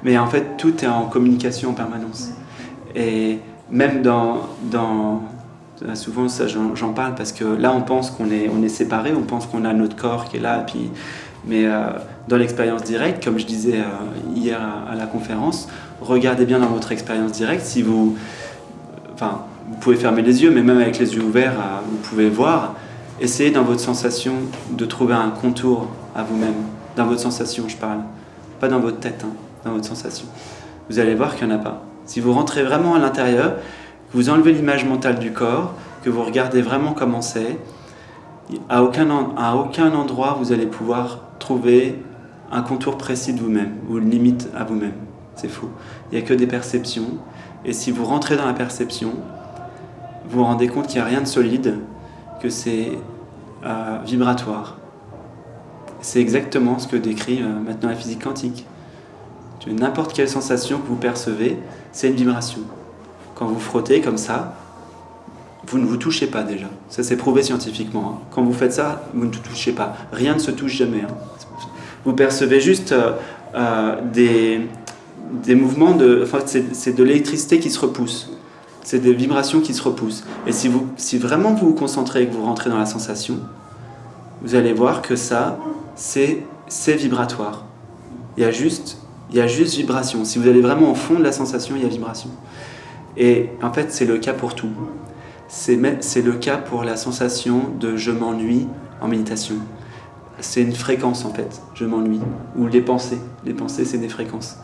Mais en fait, tout est en communication en permanence. Et même souvent, ça, j'en parle, parce que là, on pense qu'on est séparés, on pense qu'on a notre corps qui est là, mais dans l'expérience directe, comme je disais hier à la conférence, regardez bien dans votre expérience directe. Si vous pouvez fermer les yeux, mais même avec les yeux ouverts, vous pouvez voir. Essayez dans votre sensation de trouver un contour à vous-même. Dans votre sensation, je parle. Pas dans votre tête, dans votre sensation. Vous allez voir qu'il n'y en a pas. Si vous rentrez vraiment à l'intérieur, que vous enlevez l'image mentale du corps, que vous regardez vraiment comment c'est, À aucun endroit vous allez pouvoir trouver un contour précis de vous-même ou une limite à vous-même. C'est faux. Il n'y a que des perceptions. Et si vous rentrez dans la perception, vous vous rendez compte qu'il n'y a rien de solide, que c'est vibratoire. C'est exactement ce que décrit maintenant la physique quantique. N'importe quelle sensation que vous percevez, c'est une vibration. Quand vous frottez comme ça, vous ne vous touchez pas déjà. Ça c'est prouvé scientifiquement. Hein. Quand vous faites ça, vous ne vous touchez pas. Rien ne se touche jamais. Hein. Vous percevez juste des mouvements de... Enfin, c'est de l'électricité qui se repousse. C'est des vibrations qui se repoussent. Et si vraiment vous vous concentrez et que vous rentrez dans la sensation, vous allez voir que ça, c'est vibratoire. Il y a juste vibration. Si vous allez vraiment au fond de la sensation, il y a vibration. Et en fait, c'est le cas pour tout. C'est le cas pour la sensation de « je m'ennuie » en méditation. C'est une fréquence en fait, « je m'ennuie ». Ou les pensées. Les pensées, c'est des fréquences.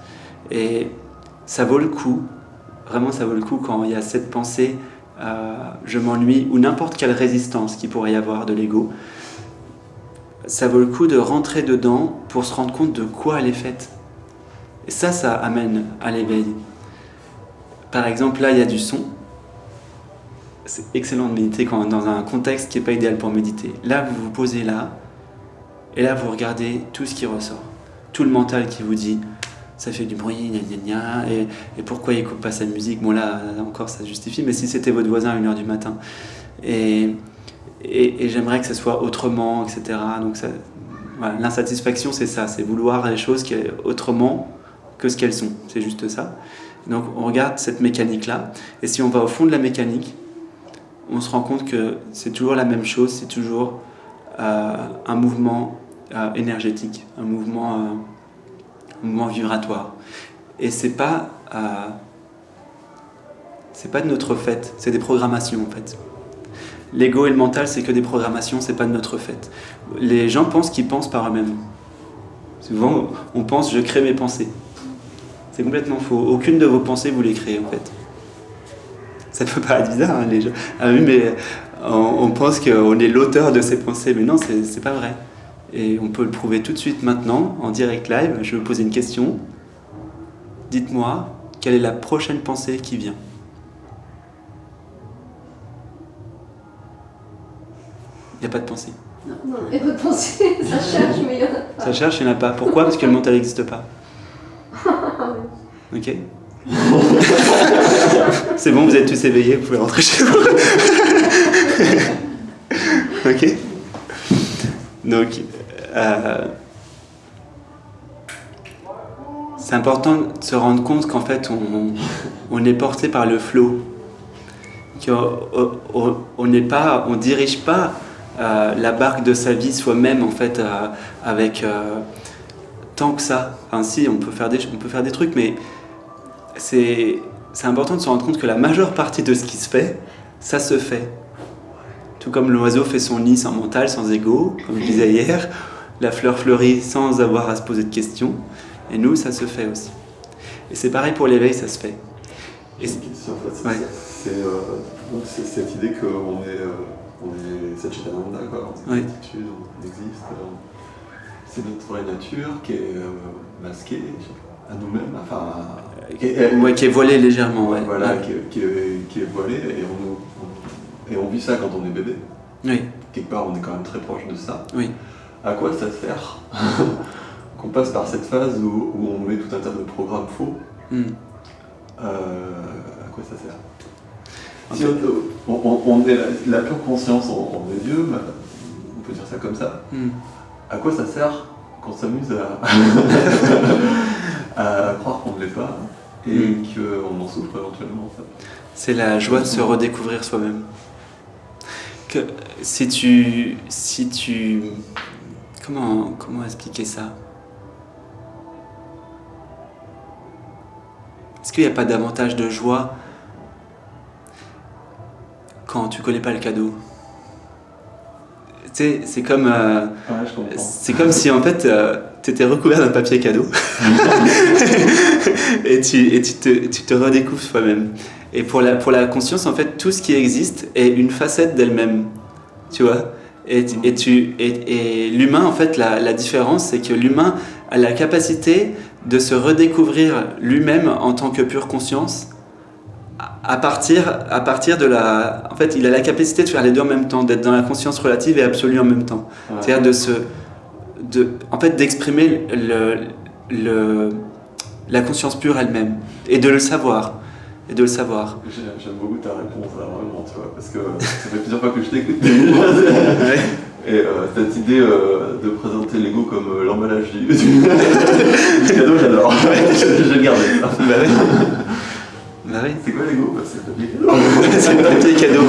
Et ça vaut le coup, vraiment ça vaut le coup quand il y a cette pensée « je m'ennuie » ou n'importe quelle résistance qu'il pourrait y avoir de l'ego. Ça vaut le coup de rentrer dedans pour se rendre compte de quoi elle est faite. Et ça amène à l'éveil. Par exemple, là, il y a du son. C'est excellent de méditer dans un contexte qui n'est pas idéal pour méditer. Là, vous vous posez là, et là, vous regardez tout ce qui ressort. Tout le mental qui vous dit « ça fait du bruit, gna gna gna, et pourquoi il ne coupe pas sa musique ?» Bon là encore, ça justifie, mais si c'était votre voisin à 1h du matin. Et j'aimerais que ça soit autrement, etc. Donc voilà, l'insatisfaction, c'est ça, c'est vouloir les choses autrement que ce qu'elles sont. C'est juste ça. Donc on regarde cette mécanique-là, et si on va au fond de la mécanique, on se rend compte que c'est toujours la même chose, c'est toujours un mouvement énergétique, un mouvement vibratoire. Et c'est pas de notre fait, c'est des programmations en fait. L'ego et le mental, c'est que des programmations, c'est pas de notre fait. Les gens pensent qu'ils pensent par eux-mêmes. Souvent, on pense « je crée mes pensées ». C'est complètement faux. Aucune de vos pensées, vous les créez en fait. Ça peut paraître bizarre, hein, les gens. Ah oui, mais on pense qu'on est l'auteur de ces pensées, mais non, c'est pas vrai. Et on peut le prouver tout de suite maintenant, en direct live. Je vais vous poser une question. Dites-moi, quelle est la prochaine pensée qui vient ? Il n'y a pas de pensée. Non, il n'y a pas de pensée. Ça cherche, mais il n'y en a pas. Ça cherche, il n'y en a pas. Pourquoi ? Parce que le mental n'existe pas. Ok. C'est bon, vous êtes tous éveillés, vous pouvez rentrer chez vous. Ok. Donc, c'est important de se rendre compte qu'en fait, on est porté par le flow. On dirige pas la barque de sa vie soi-même en fait avec tant que ça. Enfin, si, on peut faire des trucs, mais c'est important de se rendre compte que la majeure partie de ce qui se fait, ça se fait. Tout comme l'oiseau fait son nid sans mental, sans ego, comme je disais hier, la fleur fleurit sans avoir à se poser de questions, et nous, ça se fait aussi. Et c'est pareil pour l'éveil, ça se fait. Et c'est cette idée qu'on est Satchitananda, quoi. On est attitude, on existe. C'est notre vraie nature qui est masquée à nous-mêmes, enfin... qui est voilée légèrement, ouais. Voilà, ouais. Qui est voilée, et on vit ça quand on est bébé. Oui. Quelque part, on est quand même très proche de ça. Oui. À quoi ça sert qu'on passe par cette phase où on met tout un tas de programmes faux? À quoi ça sert? Si on est la pure conscience, on est Dieu, on peut dire ça comme ça. À quoi ça sert qu'on s'amuse à croire qu'on ne l'est pas et qu'on en souffre éventuellement? C'est la joie de se redécouvrir soi-même. Que si tu comment expliquer ça? Est-ce qu'il n'y a pas davantage de joie quand tu connais pas le cadeau? Tu sais, c'est comme c'est comme si en fait tu étais recouvert d'un papier cadeau et tu te redécouvres toi-même. Et pour la conscience, en fait, tout ce qui existe est une facette d'elle-même, tu vois. Et l'humain, en fait, la différence, c'est que l'humain a la capacité de se redécouvrir lui-même en tant que pure conscience à partir de la... En fait, il a la capacité de faire les deux en même temps, d'être dans la conscience relative et absolue en même temps. Ouais. C'est-à-dire d'exprimer la conscience pure elle-même et de le savoir. J'aime beaucoup ta réponse là, vraiment, tu vois, parce que ça fait plusieurs fois que je t'écoute. Ouais. Et cette idée de présenter Lego comme l'emballage du cadeau, j'adore. Je vais garder ça. Bah oui. C'est quoi Lego? C'est le papier cadeau. C'est le papier cadeau,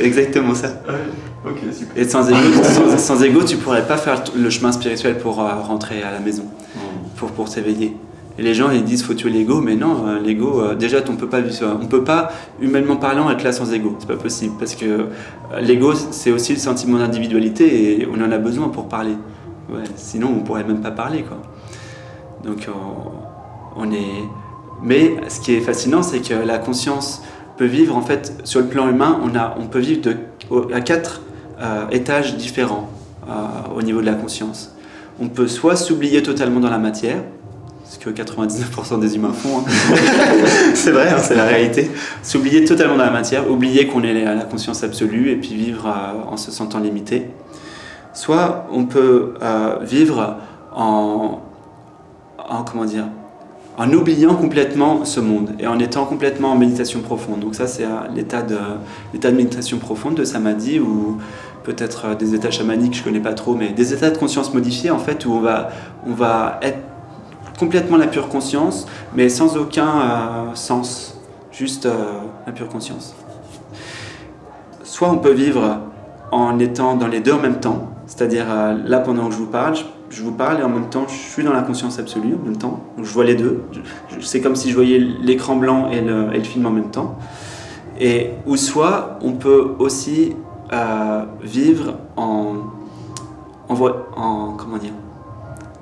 exactement ça. Ouais. Ok, super. Et sans ego, tu pourrais pas faire le chemin spirituel pour rentrer à la maison, pour t'éveiller. Et les gens ils disent faut tuer l'ego, mais non, l'ego, déjà on peut pas vivre ça. On peut pas, humainement parlant, être là sans ego, c'est pas possible. Parce que l'ego c'est aussi le sentiment d'individualité et on en a besoin pour parler. Ouais, sinon on pourrait même pas parler, quoi. Donc on est... Mais ce qui est fascinant, c'est que la conscience peut vivre, en fait, sur le plan humain, on peut vivre à 4 étages différents au niveau de la conscience. On peut soit s'oublier totalement dans la matière, ce que 99% des humains font, hein. C'est vrai, hein, c'est la réalité. S'oublier totalement dans la matière, oublier qu'on est à la conscience absolue et puis vivre en se sentant limité. Soit on peut vivre en oubliant complètement ce monde et en étant complètement en méditation profonde. Donc ça, c'est l'état de méditation profonde de Samadhi, ou peut-être des états chamaniques, je connais pas trop, mais des états de conscience modifiés, en fait, où on va être complètement la pure conscience, mais sans aucun sens, juste la pure conscience. Soit on peut vivre en étant dans les deux en même temps, c'est-à-dire là, pendant que je vous parle et en même temps je suis dans la conscience absolue en même temps, donc je vois les deux, c'est comme si je voyais l'écran blanc et le film en même temps. Ou soit on peut aussi vivre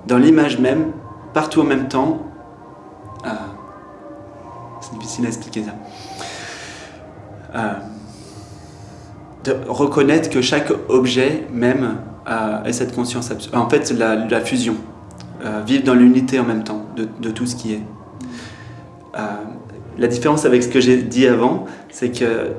dans l'image même, partout en même temps. C'est difficile à expliquer ça. De reconnaître que chaque objet même et cette conscience absolue. En fait, c'est la fusion. Vivre dans l'unité en même temps de tout ce qui est. La différence avec ce que j'ai dit avant, c'est que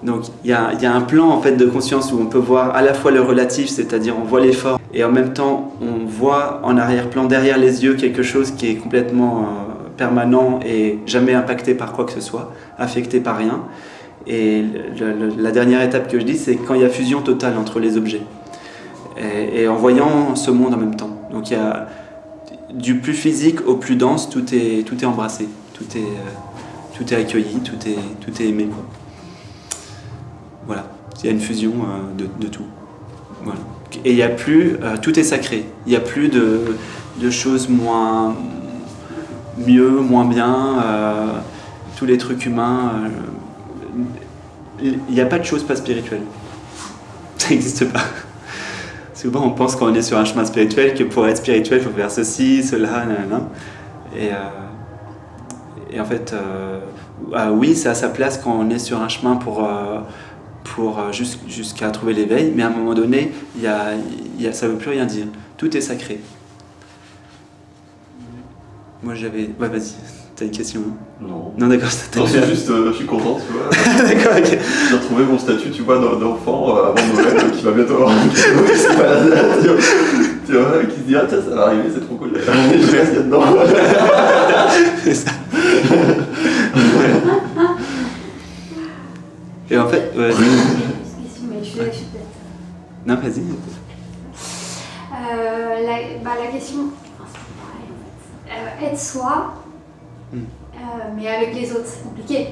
donc il y a un plan, en fait, de conscience où on peut voir à la fois le relatif, c'est-à-dire on voit l'effort, et en même temps on voit en arrière-plan, derrière les yeux, quelque chose qui est complètement permanent et jamais impacté par quoi que ce soit, affecté par rien. Et la dernière étape que je dis, c'est quand il y a fusion totale entre les objets. Et en voyant ce monde en même temps. Donc il y a du plus physique au plus dense, tout est embrassé, tout est accueilli, tout est aimé, quoi. Voilà, il y a une fusion de tout. Voilà. Et il y a plus, tout est sacré. Il n'y a plus de choses mieux, moins bien, tous les trucs humains. Il n'y a pas de choses pas spirituelles. Ça n'existe pas. Souvent on pense qu'on est sur un chemin spirituel, que pour être spirituel il faut faire ceci, cela, nanana. Et en fait, oui, ça a sa place quand on est sur un chemin pour jusqu'à trouver l'éveil, mais à un moment donné, ça ne veut plus rien dire. Tout est sacré. Moi j'avais... Ouais, vas-y, t'as une question? Non. Non, d'accord, non, c'est juste, je suis content, tu vois. D'accord, ok. J'ai retrouvé mon statut, tu vois, d'enfant avant Noël, qui va bientôt avoir un cadeau, c'est pas la date, tu vois, qui se dit, ah tiens, ça va arriver, c'est trop cool. Je reste là-dedans. C'est ça. Et en fait, mais je suis bête. Non, vas-y. La question, être soi, mais avec les autres, c'est compliqué.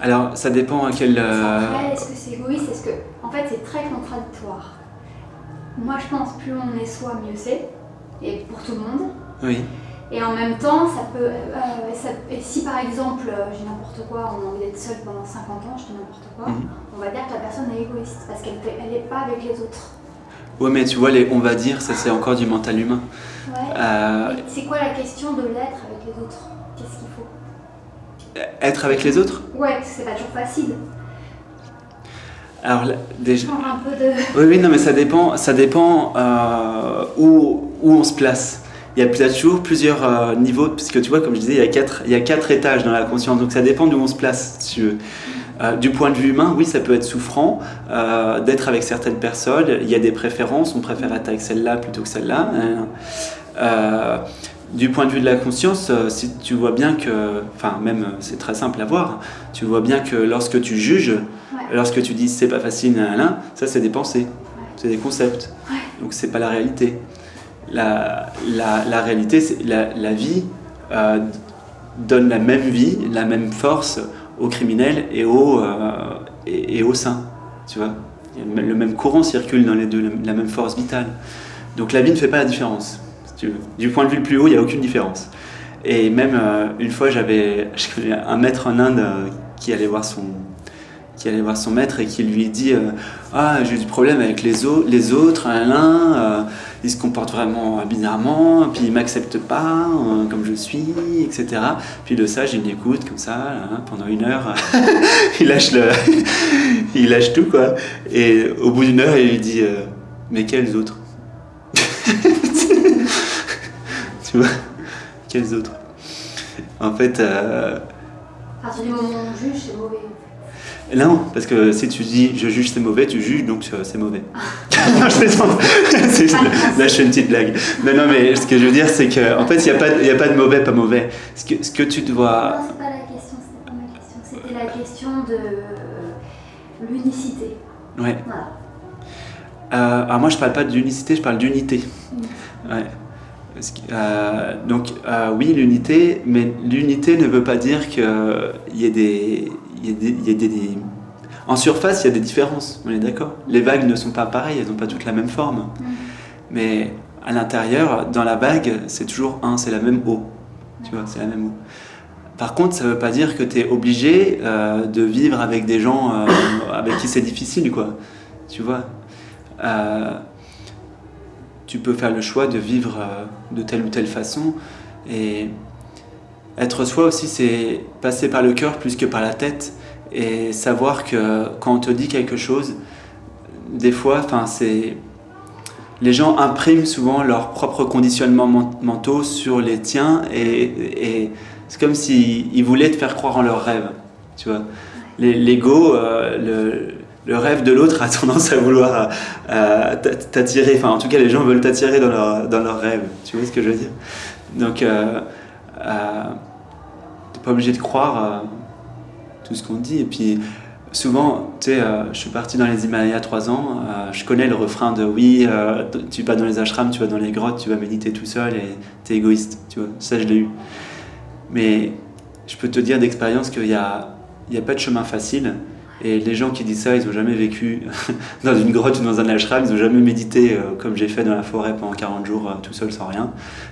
Alors, ça dépend à quel... Après, est-ce que c'est égoïste? Est-ce que... En fait, c'est très contradictoire. Moi, je pense plus on est soi, mieux c'est. Et pour tout le monde. Oui. Et en même temps, ça peut... et si par exemple, j'ai n'importe quoi, on a envie d'être seul pendant 50 ans, je dis n'importe quoi, on va dire que la personne est égoïste, parce qu'elle n'est pas avec les autres. Ouais, mais tu vois, on va dire, ça c'est encore du mental humain. Ouais. C'est quoi la question de l'être avec les autres? Qu'est-ce qu'il faut? Être avec les autres? Ouais, parce que c'est pas toujours facile. Alors, déjà... Change un peu de... Oui, non, mais ça dépend où on se place. Il y a peut-être toujours plusieurs niveaux, puisque tu vois, comme je disais, il y a quatre étages dans la conscience, donc ça dépend d'où on se place, si tu veux. Du point de vue humain, oui, ça peut être souffrant d'être avec certaines personnes. Il y a des préférences, on préfère être avec celle-là plutôt que celle-là. Du point de vue de la conscience, si tu vois bien que, enfin même c'est très simple à voir, tu vois bien que lorsque tu juges, lorsque tu dis c'est pas facile, ça c'est des pensées, c'est des concepts, donc c'est pas la réalité. La réalité, c'est la vie donne la même vie, la même force aux criminels et aux saints, tu vois. Le même courant circule dans les deux, la même force vitale. Donc la vie ne fait pas la différence. Du point de vue le plus haut, il n'y a aucune différence. Et même une fois, je connais un maître en Inde qui allait voir son maître et qui lui dit j'ai du problème avec les autres, ils se comportent vraiment bizarrement, puis ils m'acceptent pas comme je suis, etc. Puis le sage, il l'écoute comme ça pendant 1 heure, il lâche tout quoi. Et au bout d'1 heure, il lui dit mais quels autres? Tu vois, quels autres? En fait, À partir du moment où on juge, c'est mauvais. Non, parce que si tu dis je juge c'est mauvais, tu juges donc c'est mauvais. Non, je plaisante. Là je fais une petite blague. Non, mais ce que je veux dire c'est qu'en fait il n'y a pas de mauvais, pas mauvais. Ce que tu dois... Non, c'est pas la question, c'était pas ma question. C'était la question de l'unicité. Ouais. Voilà. Alors moi je parle pas d'unicité, je parle d'unité. Ouais. Donc oui l'unité, mais l'unité ne veut pas dire qu'il y ait des... En surface, il y a des différences, on est d'accord. Les vagues ne sont pas pareilles, elles n'ont pas toutes la même forme. Mais à l'intérieur, dans la vague, c'est toujours c'est la même eau. Tu vois, c'est la même eau. Par contre, ça ne veut pas dire que tu es obligé de vivre avec des gens avec qui c'est difficile, quoi. Tu vois. Tu peux faire le choix de vivre de telle ou telle façon. Et être soi aussi, c'est passer par le cœur plus que par la tête. Et savoir que quand on te dit quelque chose, des fois, les gens impriment souvent leurs propres conditionnements mentaux sur les tiens. Et c'est comme s'ils voulaient te faire croire en leurs rêves. Tu vois. L'ego, le rêve de l'autre a tendance à vouloir t'attirer. Enfin, en tout cas, les gens veulent t'attirer dans leurs rêves. Tu vois ce que je veux dire? Donc, t'es pas obligé de croire tout ce qu'on dit. Et puis, souvent, tu sais, je suis parti dans les Himalayas 3 ans. Je connais le refrain de tu vas dans les ashrams, tu vas dans les grottes, tu vas méditer tout seul et t'es égoïste. Tu vois, ça, je l'ai eu. Mais je peux te dire d'expérience qu'il y a pas de chemin facile. Et les gens qui disent ça, ils n'ont jamais vécu dans une grotte ou dans un ashram, ils n'ont jamais médité comme j'ai fait dans la forêt pendant 40 jours tout seul sans rien.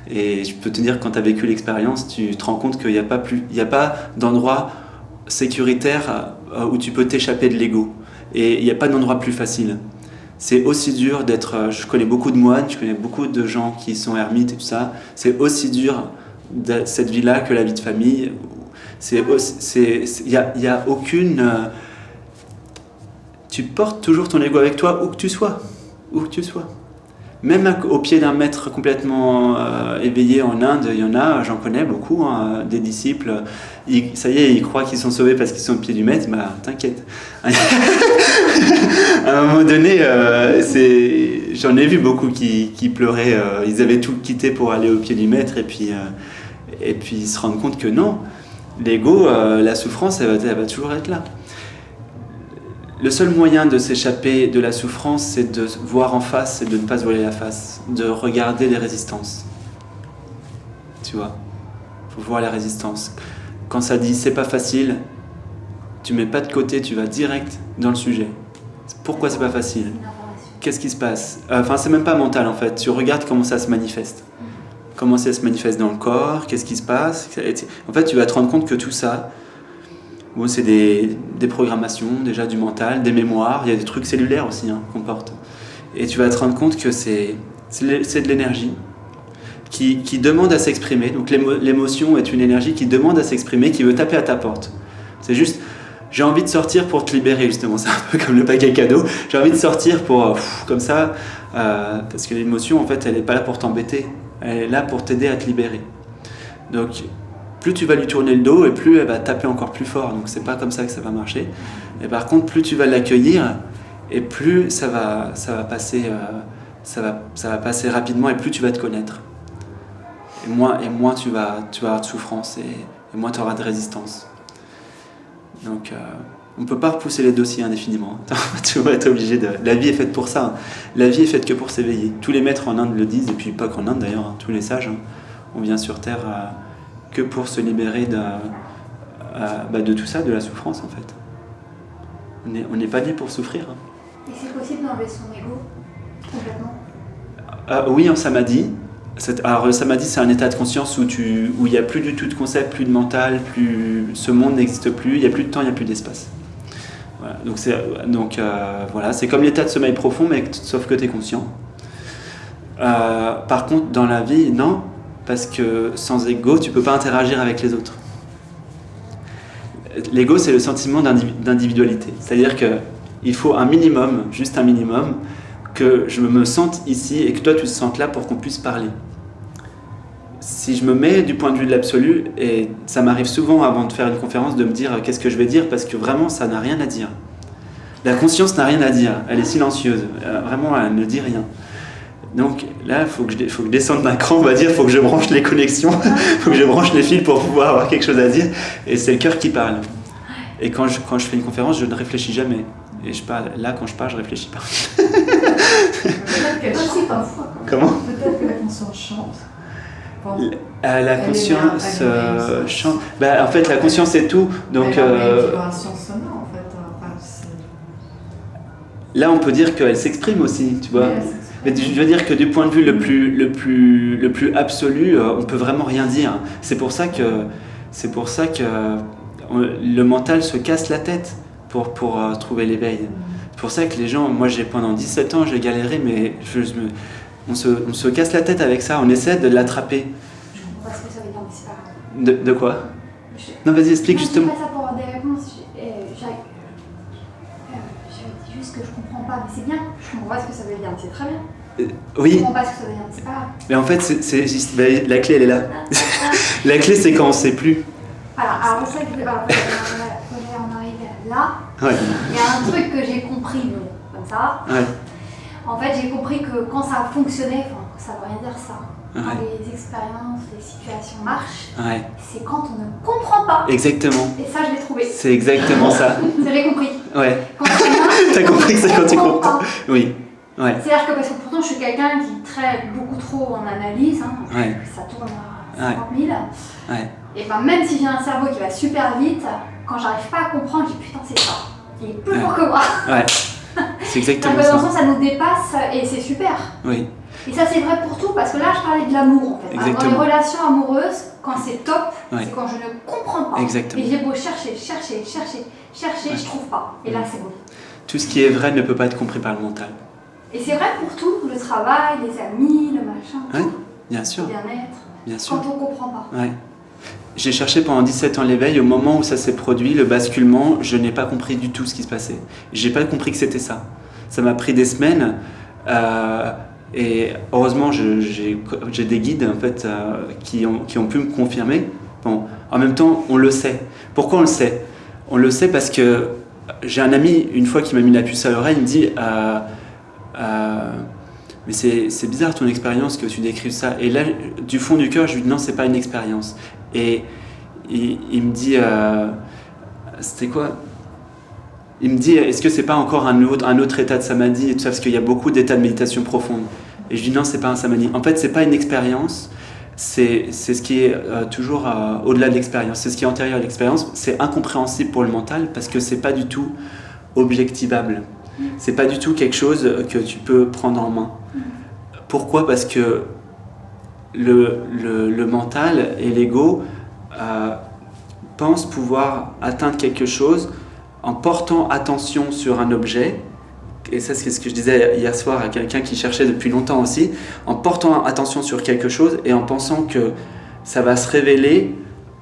Et je peux te dire que quand tu as vécu l'expérience, tu te rends compte qu'il n'y a pas d'endroit sécuritaire où tu peux t'échapper de l'ego. Et il n'y a pas d'endroit plus facile. C'est aussi dur d'être... Je connais beaucoup de moines, je connais beaucoup de gens qui sont ermites et tout ça. C'est aussi dur cette vie-là que la vie de famille. Il n'y a aucune... Tu portes toujours ton ego avec toi où que tu sois. Même au pied d'un maître complètement éveillé en Inde, il y en a, j'en connais beaucoup, des disciples, ça y est, ils croient qu'ils sont sauvés parce qu'ils sont au pied du maître, bah t'inquiète. À un moment donné, j'en ai vu beaucoup qui pleuraient, ils avaient tout quitté pour aller au pied du maître et puis ils se rendent compte que non, l'ego, la souffrance, elle va toujours être là. Le seul moyen de s'échapper de la souffrance, c'est de voir en face et de ne pas se voiler la face, de regarder les résistances. Tu vois, faut voir les résistances. Quand ça dit c'est pas facile, tu mets pas de côté, tu vas direct dans le sujet. Pourquoi c'est pas facile? Qu'est-ce qui se passe? C'est même pas mental en fait. Tu regardes comment ça se manifeste. Comment ça se manifeste dans le corps? Qu'est-ce qui se passe? En fait, tu vas te rendre compte que tout ça. Bon, c'est des programmations, déjà du mental, des mémoires, il y a des trucs cellulaires aussi qu'on porte. Et tu vas te rendre compte que c'est de l'énergie qui demande à s'exprimer. Donc l'émotion est une énergie qui demande à s'exprimer, qui veut taper à ta porte. C'est juste, j'ai envie de sortir pour te libérer, justement. C'est un peu comme le paquet cadeau. J'ai envie de sortir pour, comme ça, parce que l'émotion, en fait, elle n'est pas là pour t'embêter. Elle est là pour t'aider à te libérer. Donc, plus tu vas lui tourner le dos et plus elle va taper encore plus fort. Donc, c'est pas comme ça que ça va marcher. Et par contre, plus tu vas l'accueillir et plus ça va passer, ça va passer rapidement et plus tu vas te connaître. Et moins tu vas avoir de souffrance et moins tu auras de résistance. Donc, on ne peut pas repousser les dossiers indéfiniment. Tu vas être obligé de... La vie est faite pour ça. La vie est faite que pour s'éveiller. Tous les maîtres en Inde le disent, et puis pas qu'en Inde d'ailleurs, tous les sages. On vient sur Terre que pour se libérer de tout ça, de la souffrance en fait. On n'est pas né pour souffrir. Et c'est possible d'enlever son ego complètement? Oui, en samadhi. Alors, samadhi, c'est un état de conscience où il n'y a plus du tout de concept, plus de mental, ce monde n'existe plus, il n'y a plus de temps, il n'y a plus d'espace. Voilà. Donc, voilà, c'est comme l'état de sommeil profond, mais sauf que tu es conscient. Par contre, dans la vie, non, parce que sans ego, tu ne peux pas interagir avec les autres. L'ego, c'est le sentiment d'individualité. C'est-à-dire qu'il faut un minimum, juste un minimum, que je me sente ici et que toi tu te sentes là pour qu'on puisse parler. Si je me mets du point de vue de l'absolu, et ça m'arrive souvent avant de faire une conférence de me dire qu'est-ce que je vais dire, parce que vraiment ça n'a rien à dire. La conscience n'a rien à dire, elle est silencieuse, vraiment elle ne dit rien. Donc là, il faut que je descende d'un cran, on va dire, il faut que je branche les connexions, il faut que je branche les fils pour pouvoir avoir quelque chose à dire, et c'est le cœur qui parle. Et quand je fais une conférence, je ne réfléchis jamais. Et je parle, là quand je parle, je réfléchis pas. Peut-être qu'elle chante parfois. Comment ? Peut-être que la conscience chante. La conscience chante. En fait, la conscience c'est tout. Donc, elle a une vibration sonore en fait. Là, on peut dire qu'elle s'exprime aussi, tu vois. Oui, mais je veux dire que du point de vue le plus absolu, on peut vraiment rien dire. C'est pour ça que le mental se casse la tête pour trouver l'éveil. C'est pour ça que les gens, moi pendant 17 ans j'ai galéré, mais on se casse la tête avec ça, on essaie de l'attraper. Je comprends pas ce que ça veut dire, mais c'est pas grave. De quoi ? Non, vas-y, explique justement. Je dis pas ça pour avoir des réponses, je dis juste que je comprends pas, mais c'est bien. Je comprends pas ce que ça veut dire, mais c'est très bien. Oui. Je comprends pas ce que ça veut dire, mais c'est pas grave. Mais en fait, la clé elle est là. La clé c'est quand on sait plus. Voilà, alors c'est ça que je voulais en arriver là. Ouais. Il y a un truc que j'ai compris, comme ça. Ouais. En fait, j'ai compris que quand ça fonctionnait, ça veut rien dire ça. Quand Ouais. les expériences, les situations marchent, Ouais. c'est quand on ne comprend pas. Exactement. Et ça, je l'ai trouvé. C'est exactement ça. Ça, j'ai compris. Ouais. Quand ça marche, T'as compris que c'est quand tu comprends. pas. Oui. Ouais. C'est-à-dire que parce que pourtant, je suis quelqu'un qui traite beaucoup trop en analyse. Ouais. Ça tourne à 50 000. Ouais. Et ben même si j'ai un cerveau qui va super vite, quand j'arrive pas à comprendre, je dis putain c'est ça. Il est plus fort que moi. Ouais. C'est exactement Dans le ça. sens, ça nous dépasse et c'est super. Oui. Et ça c'est vrai pour tout, parce que là je parlais de l'amour en fait. Exactement. Dans les relations amoureuses, quand c'est top, Ouais. c'est quand je ne comprends pas. Exactement. Et j'ai beau chercher, je trouve pas. Et là c'est bon. Tout ce qui est vrai ne peut pas être compris par le mental. Et c'est vrai pour tout, le travail, les amis, le machin, Ouais. tout, Bien sûr. le bien-être. Bien sûr. Quand on comprend pas. Ouais. J'ai cherché pendant 17 ans l'éveil. Au moment où ça s'est produit, le basculement, je n'ai pas compris du tout ce qui se passait. J'ai pas compris que c'était ça. Ça m'a pris des semaines. Et heureusement, j'ai des guides en fait, qui ont pu me confirmer. Bon, en même temps, on le sait. Pourquoi on le sait ? On le sait parce que j'ai un ami, une fois, qui m'a mis la puce à l'oreille, il me dit mais c'est bizarre ton expérience que tu décrives ça. Et là, du fond du cœur, je lui dis non, c'est pas une expérience. Et il me dit c'était quoi ? Il me dit est-ce que c'est pas encore un autre état de samadhi et tout ça, parce qu'il y a beaucoup d'états de méditation profonde. Et je dis non, c'est pas un samadhi. En fait, c'est pas une expérience. C'est ce qui est toujours au-delà de l'expérience. C'est ce qui est antérieur à l'expérience. C'est incompréhensible pour le mental parce que c'est pas du tout objectivable. C'est pas du tout quelque chose que tu peux prendre en main. Pourquoi ? Parce que le mental et l'ego pensent pouvoir atteindre quelque chose en portant attention sur un objet. Et ça, c'est ce que je disais hier soir à quelqu'un qui cherchait depuis longtemps aussi, en portant attention sur quelque chose et en pensant que ça va se révéler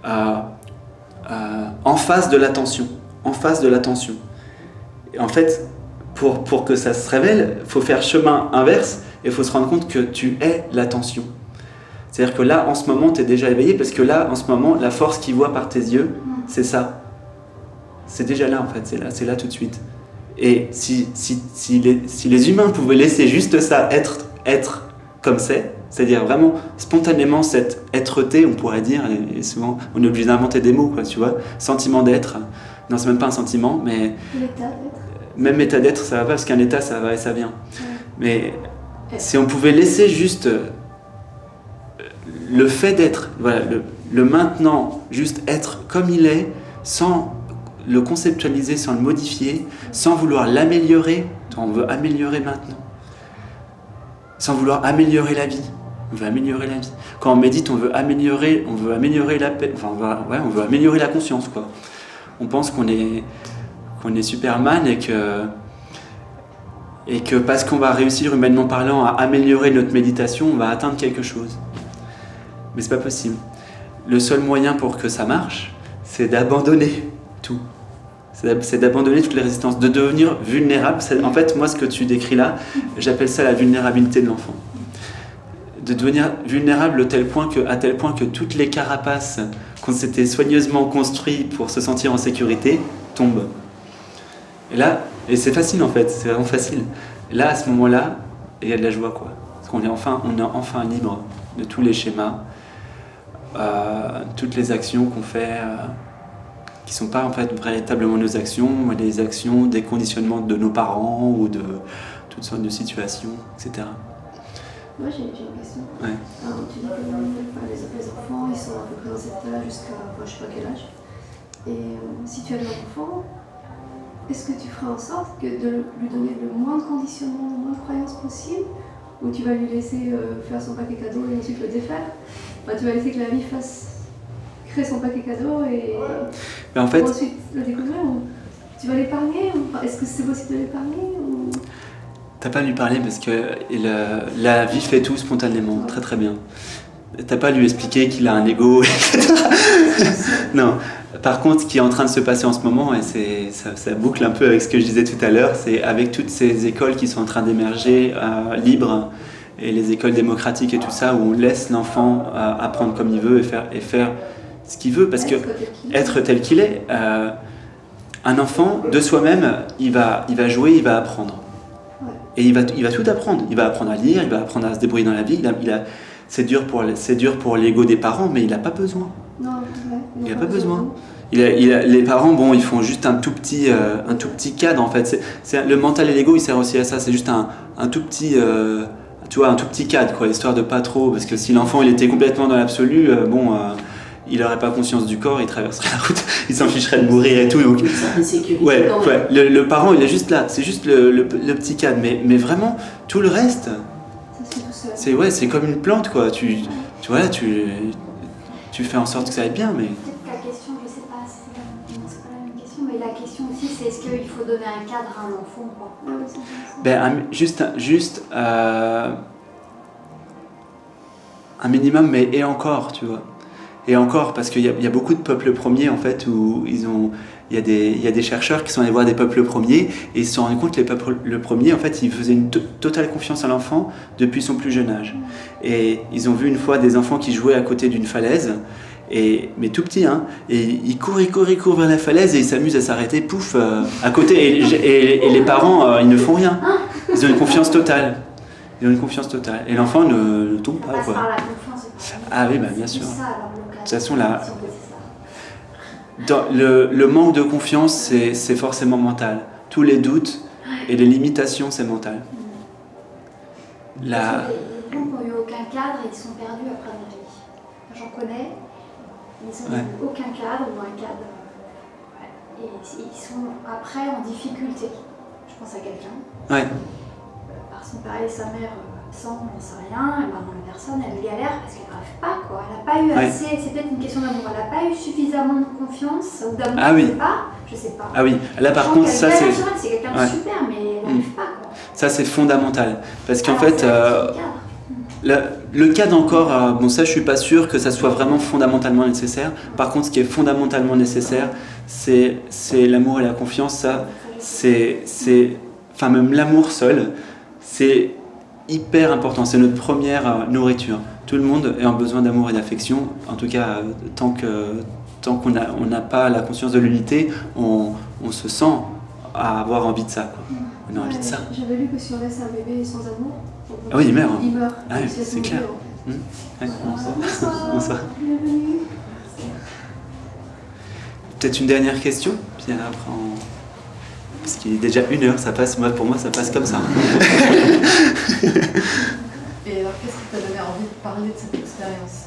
en face de l'attention. en face de l'attention. Et en fait, pour que ça se révèle, il faut faire chemin inverse et il faut se rendre compte que tu es l'attention. C'est-à-dire que là, en ce moment, tu es déjà éveillé parce que là, en ce moment, la force qui voit par tes yeux, c'est ça. C'est déjà là, en fait, c'est là tout de suite. Et si les humains pouvaient laisser juste ça être comme c'est-à-dire vraiment spontanément cette être-té, on pourrait dire, et souvent on est obligé d'inventer des mots, quoi, tu vois, sentiment d'être, non c'est même pas un sentiment, mais l'état d'être. Même état d'être ça va pas, parce qu'un état ça va et ça vient. Mais si on pouvait laisser juste le fait d'être, voilà, le maintenant, juste être comme il est, sans le conceptualiser, sans le modifier, sans vouloir l'améliorer, on veut améliorer maintenant, sans vouloir améliorer la vie. On veut améliorer la vie. Quand on médite, on veut améliorer la paix. Enfin, on veut améliorer la conscience, quoi. On pense qu'on est Superman et que parce qu'on va réussir humainement parlant à améliorer notre méditation, on va atteindre quelque chose. Mais c'est pas possible. Le seul moyen pour que ça marche, c'est d'abandonner tout. C'est d'abandonner toutes les résistances, de devenir vulnérable. En fait, moi, ce que tu décris là, j'appelle ça la vulnérabilité de l'enfant. De devenir vulnérable à tel point que toutes les carapaces qu'on s'était soigneusement construites pour se sentir en sécurité tombent. Et c'est facile en fait, c'est vraiment facile. Et là, à ce moment-là, il y a de la joie, quoi. Parce qu'on est enfin libre de tous les schémas, toutes les actions qu'on fait, qui ne sont pas en fait véritablement nos actions, mais les actions des conditionnements de nos parents ou de toutes sortes de situations, etc. Moi j'ai une question. Ouais. Alors, tu dis que les enfants ils sont à peu près dans cet âge jusqu'à je sais pas quel âge. Et si tu as un enfant, est-ce que tu feras en sorte de lui donner le moins de conditionnement, le moins de croyances possible, ou tu vas lui laisser faire son paquet cadeau et ensuite le défaire? Enfin, tu vas laisser que la vie créer son paquet cadeau et en fait, ensuite le découvrir, ou tu vas l'épargner, ou est-ce que c'est possible de l'épargner ou... T'as pas à lui parler parce que la vie fait tout spontanément, très très bien. T'as pas à lui expliquer qu'il a un ego, etc. Non. Par contre, ce qui est en train de se passer en ce moment, et ça boucle un peu avec ce que je disais tout à l'heure, c'est avec toutes ces écoles qui sont en train d'émerger, libres, et les écoles démocratiques et tout ça, où on laisse l'enfant apprendre comme il veut et faire ce qu'il veut, parce que être tel qu'il est, un enfant de soi-même, il va jouer, il va apprendre. Et il va tout apprendre. Il va apprendre à lire, il va apprendre à se débrouiller dans la vie. C'est dur pour l'ego des parents, mais il n'a pas besoin. Non, il n'a pas besoin. Les parents, bon, ils font juste un tout petit cadre en fait. Le mental et l'ego, il sert aussi à ça. C'est juste un tout petit, tu vois, un tout petit cadre, quoi, histoire de pas trop. Parce que si l'enfant il était complètement dans l'absolu, il n'aurait pas conscience du corps, il traverserait la route, il s'en ficherait de mourir et tout. Donc, ouais. Le parent, il est juste là. C'est juste le petit cadre, mais vraiment tout le reste. C'est comme une plante, quoi. Tu fais en sorte que ça aille bien, mais. La question, je sais pas, c'est pas la même question, mais la question aussi, c'est est-ce qu'il faut donner un cadre à un enfant ou pas? Juste un minimum, mais et encore, tu vois. Et encore, parce qu'il y a beaucoup de peuples premiers, en fait, où il y a des chercheurs qui sont allés voir des peuples premiers et ils se sont rendus compte que les peuples premiers, en fait, ils faisaient une totale confiance à l'enfant depuis son plus jeune âge. Et ils ont vu une fois des enfants qui jouaient à côté d'une falaise, mais tout petits, hein, et ils courent vers la falaise et ils s'amusent à s'arrêter, pouf, à côté. Et les parents, ils ne font rien. Ils ont une confiance totale. Et l'enfant ne tombe pas, quoi. Par la confiance. Ah oui, bien sûr. De toute façon, le manque de confiance, c'est forcément mental. Tous les doutes et les limitations, c'est mental. Les gens qui n'ont eu aucun cadre, ils sont perdus après la vie. J'en connais, ils n'ont eu aucun cadre ou un cadre. Et ils sont après en difficulté. Je pense à quelqu'un. Ouais. Par son père et sa mère absents, on ne sait rien, et maintenant la personne elle galère parce qu'elle n'arrive pas, quoi. Elle n'a pas eu assez, c'est peut-être une question d'amour, elle n'a pas eu suffisamment de confiance ou d'amour, je sais pas. Ah oui, là par contre, ça c'est. C'est quelqu'un de super, mais elle n'arrive pas, quoi. Ça c'est fondamental. Parce qu'en fait, Le cadre encore, bon ça je suis pas sûr que ça soit vraiment fondamentalement nécessaire. Par contre, ce qui est fondamentalement nécessaire, c'est l'amour et la confiance. Ça, enfin même l'amour seul, c'est hyper important. C'est notre première nourriture. Tout le monde est en besoin d'amour et d'affection. En tout cas, tant qu'on n'a pas la conscience de l'unité, on se sent à avoir envie de ça, quoi. On a envie de ça. J'avais lu que si on laisse un bébé sans amour, ah oui, il meurt. Il meurt. Ah oui, c'est clair. Ouais. Bonsoir. Bienvenue. Peut-être une dernière question, puis après parce qu'il est déjà 1h, ça passe, pour moi ça passe comme ça. Et alors qu'est-ce qui t'a donné envie de parler de cette expérience?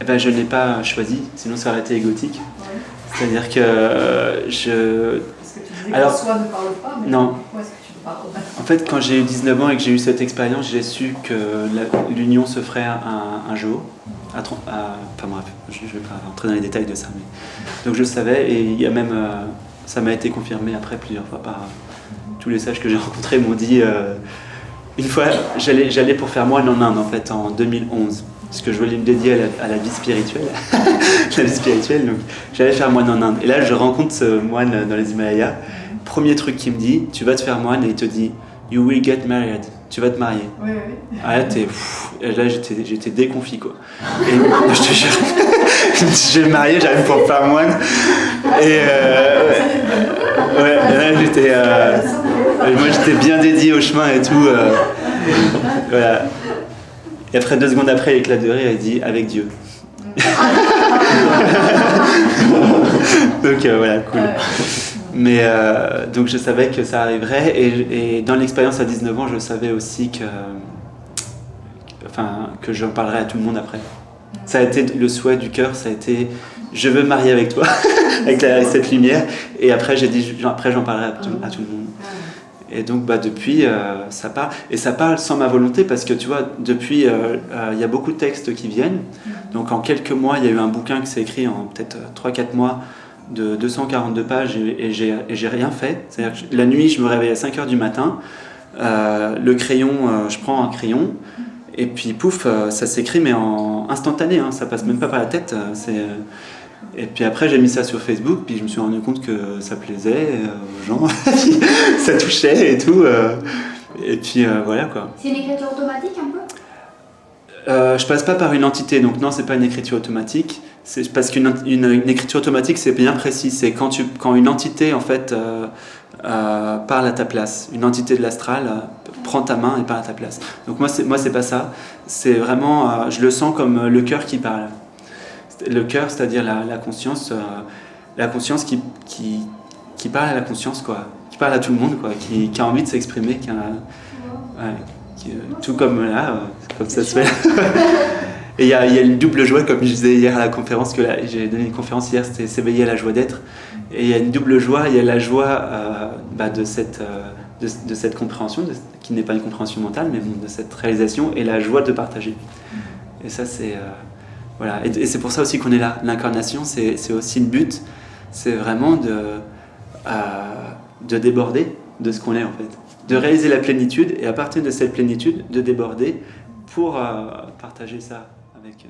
Eh ben, je ne l'ai pas choisi, sinon ça aurait été égotique. Ouais. C'est-à-dire que je... Parce que tu disais que soi ne parle pas, mais non. pourquoi est-ce que tu parles? En fait, quand j'ai eu 19 ans et que j'ai eu cette expérience, j'ai su que l'union se ferait un jour. Enfin bref, je ne vais pas rentrer dans les détails de ça. Mais... Donc je le savais, et il y a même... ça m'a été confirmé après plusieurs fois par tous les sages que j'ai rencontrés m'ont dit... une fois, j'allais pour faire moine en Inde, en fait, en 2011. Parce que je voulais me dédier à la vie spirituelle. La vie spirituelle, donc j'allais faire moine en Inde. Et là, je rencontre ce moine dans les Himalayas. Premier truc qu'il me dit, tu vas te faire moine, et il te dit, you will get married. Tu vas te marier. Oui, oui. Ah là, j'étais déconfit, quoi. Et je te jure, je vais me marier, j'arrive pour me faire moine. Et là, j'étais... moi, j'étais bien dédié au chemin et tout. Voilà. Et après, 2 secondes après, il éclate de rire et il dit « avec Dieu ». Donc voilà, cool. Mais donc je savais que ça arriverait, et dans l'expérience à 19 ans, je savais aussi que j'en parlerais à tout le monde après. Ça a été le souhait du cœur, ça a été « je veux me marier avec toi », avec cette lumière, et après j'ai dit « après j'en parlerai à tout le monde ». Et donc depuis, ça part. Et ça part sans ma volonté, parce que tu vois, depuis, il y a beaucoup de textes qui viennent. Donc en quelques mois, il y a eu un bouquin qui s'est écrit en peut-être 3-4 mois, de 242 pages, et j'ai rien fait. C'est-à-dire que la nuit, je me réveille à 5h du matin, le crayon, je prends un crayon, et puis pouf, ça s'écrit, mais en instantané, hein, ça passe même pas par la tête. Et puis après, j'ai mis ça sur Facebook, puis je me suis rendu compte que ça plaisait aux gens, ça touchait et tout. Et puis voilà, quoi. C'est une écriture automatique un peu? Je passe pas par une entité, donc non, c'est pas une écriture automatique. C'est parce qu'une écriture automatique, c'est bien précis. C'est quand une entité, en fait, parle à ta place. Une entité de l'astral prend ta main et parle à ta place. Donc moi, c'est pas ça. C'est vraiment, je le sens comme le cœur qui parle. Le cœur, c'est-à-dire la conscience qui parle à la conscience, quoi, qui parle à tout le monde, quoi, qui a envie de s'exprimer, tout comme là, comme ça se fait. Et il y a une double joie, comme je disais hier à la conférence, que j'ai donné une conférence hier, c'était s'éveiller à la joie d'être. Et il y a une double joie, il y a la joie de cette compréhension, qui n'est pas une compréhension mentale, mais bon, de cette réalisation, et la joie de partager. Et ça, c'est... Voilà. Et c'est pour ça aussi qu'on est là. L'incarnation, c'est aussi le but, c'est vraiment de déborder de ce qu'on est, en fait. De réaliser la plénitude, et à partir de cette plénitude, de déborder pour partager ça avec...